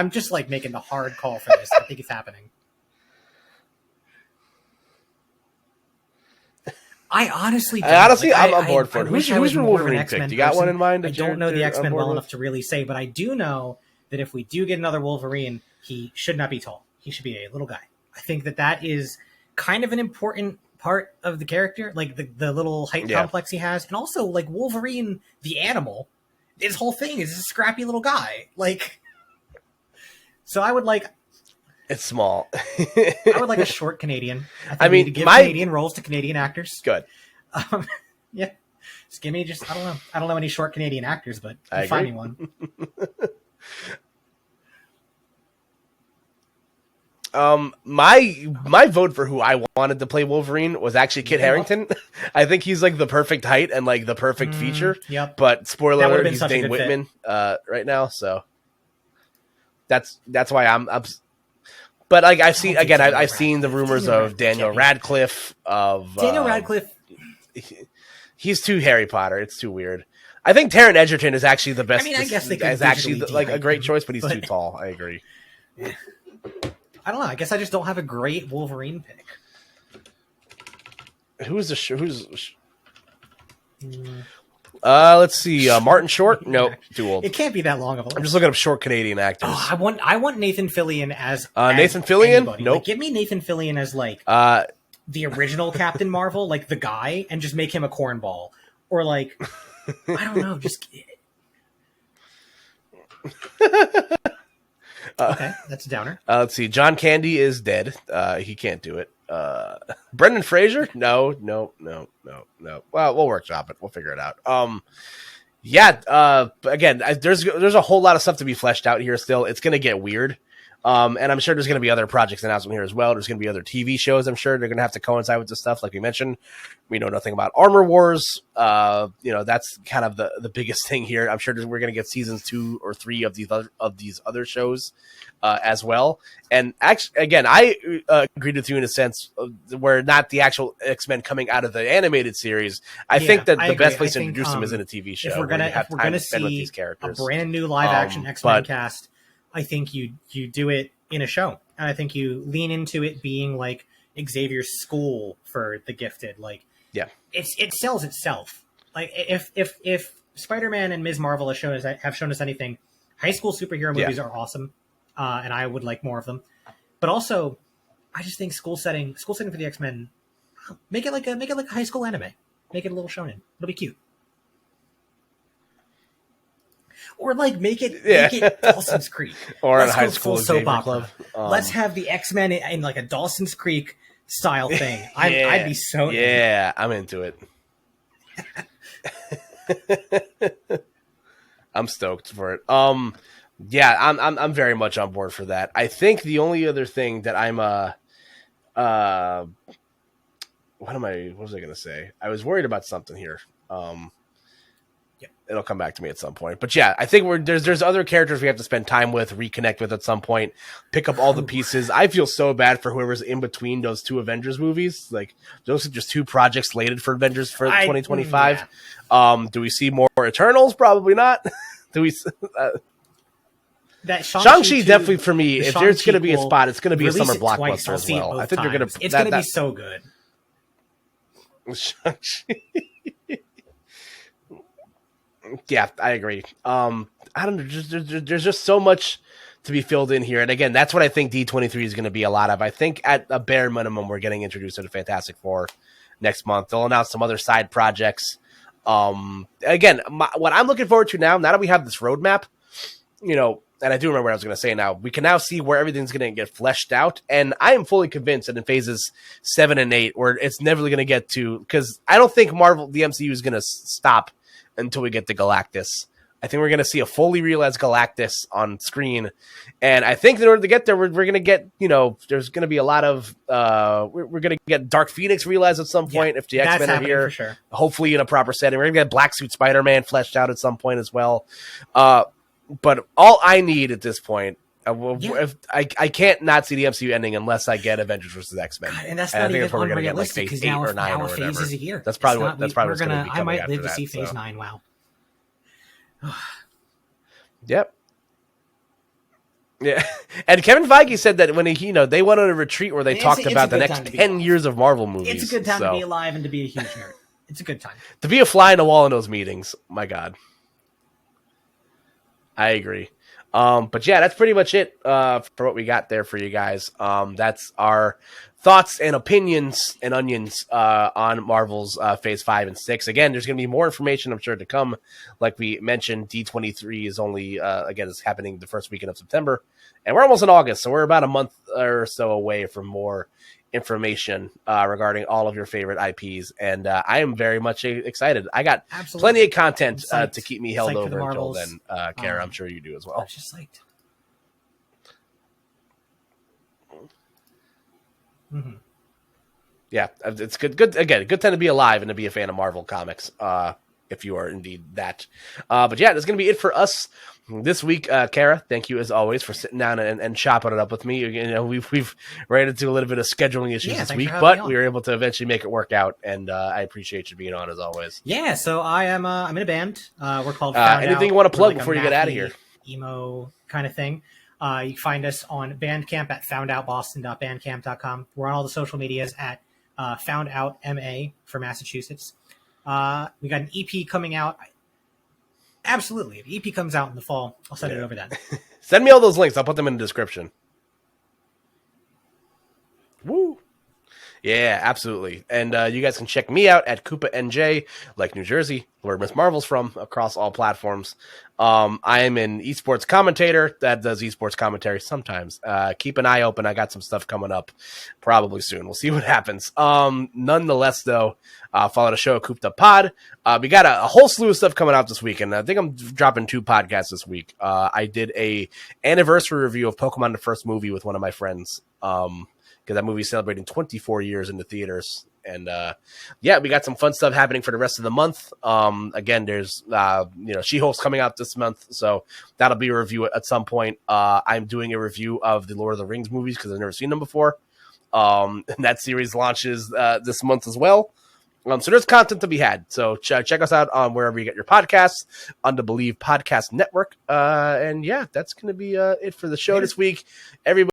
just like making the hard call for this. I think it's happening. I'm on board for it. Who's your Wolverine pick? You got one in mind? I don't know the X-Men well enough to really say, but I do know that if we do get another Wolverine, he should not be tall. He should be a little guy. I think that is kind of an important part of the character, like the little height complex he has, and also like Wolverine, the animal. His whole thing is a scrappy little guy. Like, so I would like. It's small. I would like a short Canadian. I mean, to give Canadian roles to Canadian actors. Good. Yeah. Just give me I don't know. I don't know any short Canadian actors, but find me one. My vote for who I wanted to play Wolverine was actually Kit Harington. I think he's like the perfect height and like the perfect feature. Yep. But spoiler alert, he's Dane Whitman right now, so that's why I'm up. But like I've seen the rumors of Daniel Radcliffe. Daniel Radcliffe. He's too Harry Potter. It's too weird. I think Taron Egerton is actually the best. I mean, I guess they is actually like a great choice, but he's too tall. I agree. Yeah. I don't know. I guess I just don't have a great Wolverine pick. Let's see. Martin Short? Nope, too old. It can't be that long of a list. I'm just looking up short Canadian actors. Oh, I want Nathan Fillion as Nathan Fillion? Anybody. Nope. Like, give me Nathan Fillion as like the original Captain Marvel, like the guy, and just make him a cornball. Or like, I don't know, just okay, that's a downer. Let's see. John Candy is dead. He can't do it. Brendan Fraser? No. Well, we'll workshop it. We'll figure it out. Again, there's a whole lot of stuff to be fleshed out here still. It's going to get weird. And I'm sure there's going to be other projects announced here as well. There's going to be other TV shows. I'm sure they're going to have to coincide with this stuff. Like we mentioned, we know nothing about Armor Wars. That's kind of the biggest thing here. I'm sure we're going to get seasons 2 or 3 of these other shows as well. And actually, again, I agreed with you in a sense where not the actual X-Men coming out of the animated series. I think that the best place to introduce them is in a TV show. If we're going to see these characters. A brand new live action X-Men cast, I think you do it in a show, and I think you lean into it being like Xavier's school for the gifted. Like, it sells itself. Like if Spider-Man and Ms. Marvel have shown us anything, high school superhero movies are awesome, and I would like more of them. But also, I just think school setting for the X-Men, make it like a high school anime, make it a little shonen. It'll be cute. Or like make it Dawson's Creek, or a high school soap opera. Let's have the X-Men in like a Dawson's Creek style thing. I'd be so I'm into it. I'm stoked for it. I'm very much on board for that. I think the only other thing that I'm what was I gonna say? I was worried about something here. It'll come back to me at some point. But I think there's other characters we have to spend time with, reconnect with at some point, pick up all the pieces. I feel so bad for whoever's in between those 2 Avengers movies. Like, those are just 2 projects slated for Avengers for 2025. Do we see more Eternals? Probably not. Do we? That Shang-Chi definitely for me. If there's going to be a spot, it's going to be a summer blockbuster as well. I think they're going to. It's going to be so good. Yeah, I agree. I don't know. There's just so much to be filled in here. And again, that's what I think D23 is going to be a lot of. I think at a bare minimum, we're getting introduced to the Fantastic Four next month. They'll announce some other side projects. Again, what I'm looking forward to now that we have this roadmap, and I do remember what I was going to say now, we can now see where everything's going to get fleshed out. And I am fully convinced that in phases 7 and 8, where it's never going to get to, because I don't think the MCU is going to stop until we get to Galactus. I think we're going to see a fully realized Galactus on screen. And I think in order to get there, we're going to get, there's going to be a lot of, we're going to get Dark Phoenix realized at some point if the X-Men are here. For sure. Hopefully in a proper setting. We're going to get Black Suit Spider-Man fleshed out at some point as well. But all I need at this point, I can't not see the MCU ending unless I get Avengers vs. X-Men. God, and that's not even unrealistic because now, a phase is a year. That's probably what's going to be. I might live to see phase 9. Wow. Yep. Yeah. And Kevin Feige said that when they went on a retreat where they talked about the next 10 years of Marvel movies. It's a good time to be alive and to be a huge nerd. It's a good time. To be a fly on the wall in those meetings. My God. I agree. But yeah, that's pretty much it for what we got there for you guys. That's our thoughts and opinions and onions on Marvel's Phase 5 and 6. Again, there's going to be more information, I'm sure, to come. Like we mentioned, D23 is only, again, it's happening the first weekend of September. And we're almost in August, so we're about a month or so away from more information regarding all of your favorite IPs. And I am very much excited. I got plenty of content to keep me held over until then, Kara. I'm sure you do as well. I'm just psyched. Mm-hmm. Yeah, it's good. Again, good time to be alive and to be a fan of Marvel comics, if you are indeed that. But yeah, that's going to be it for us this week. Kara, thank you as always for sitting down and chopping it up with me. We've ran into a little bit of scheduling issues this week, but we were able to eventually make it work out, and I appreciate you being on as always. Yeah, so I'm in a band. We're called anything you want to plug before you get out of here? Emo kind of thing. You can find us on Bandcamp at foundoutboston.bandcamp.com. We're on all the social medias at foundoutma for Massachusetts. We got an EP coming out. Absolutely. If the EP comes out in the fall, I'll send it over then. Send me all those links. I'll put them in the description. Woo. Yeah, absolutely. And you guys can check me out at Koopa NJ, like New Jersey, where Miss Marvel's from, across all platforms. I am an esports commentator that does esports commentary sometimes. Keep an eye open. I got some stuff coming up probably soon. We'll see what happens. Nonetheless, though, follow the show at Koop'd Pod. We got a whole slew of stuff coming out this week, and I think I'm dropping 2 podcasts this week. I did a anniversary review of Pokemon the First Movie with one of my friends. Because that movie is celebrating 24 years in the theaters. And we got some fun stuff happening for the rest of the month. Again, there's She-Hulk's coming out this month, so that'll be a review at some point. I'm doing a review of the Lord of the Rings movies because I've never seen them before. And that series launches this month as well. So there's content to be had. So check us out on wherever you get your podcasts, on the Believe Podcast Network. And yeah, that's going to be it for the show this week. Everybody.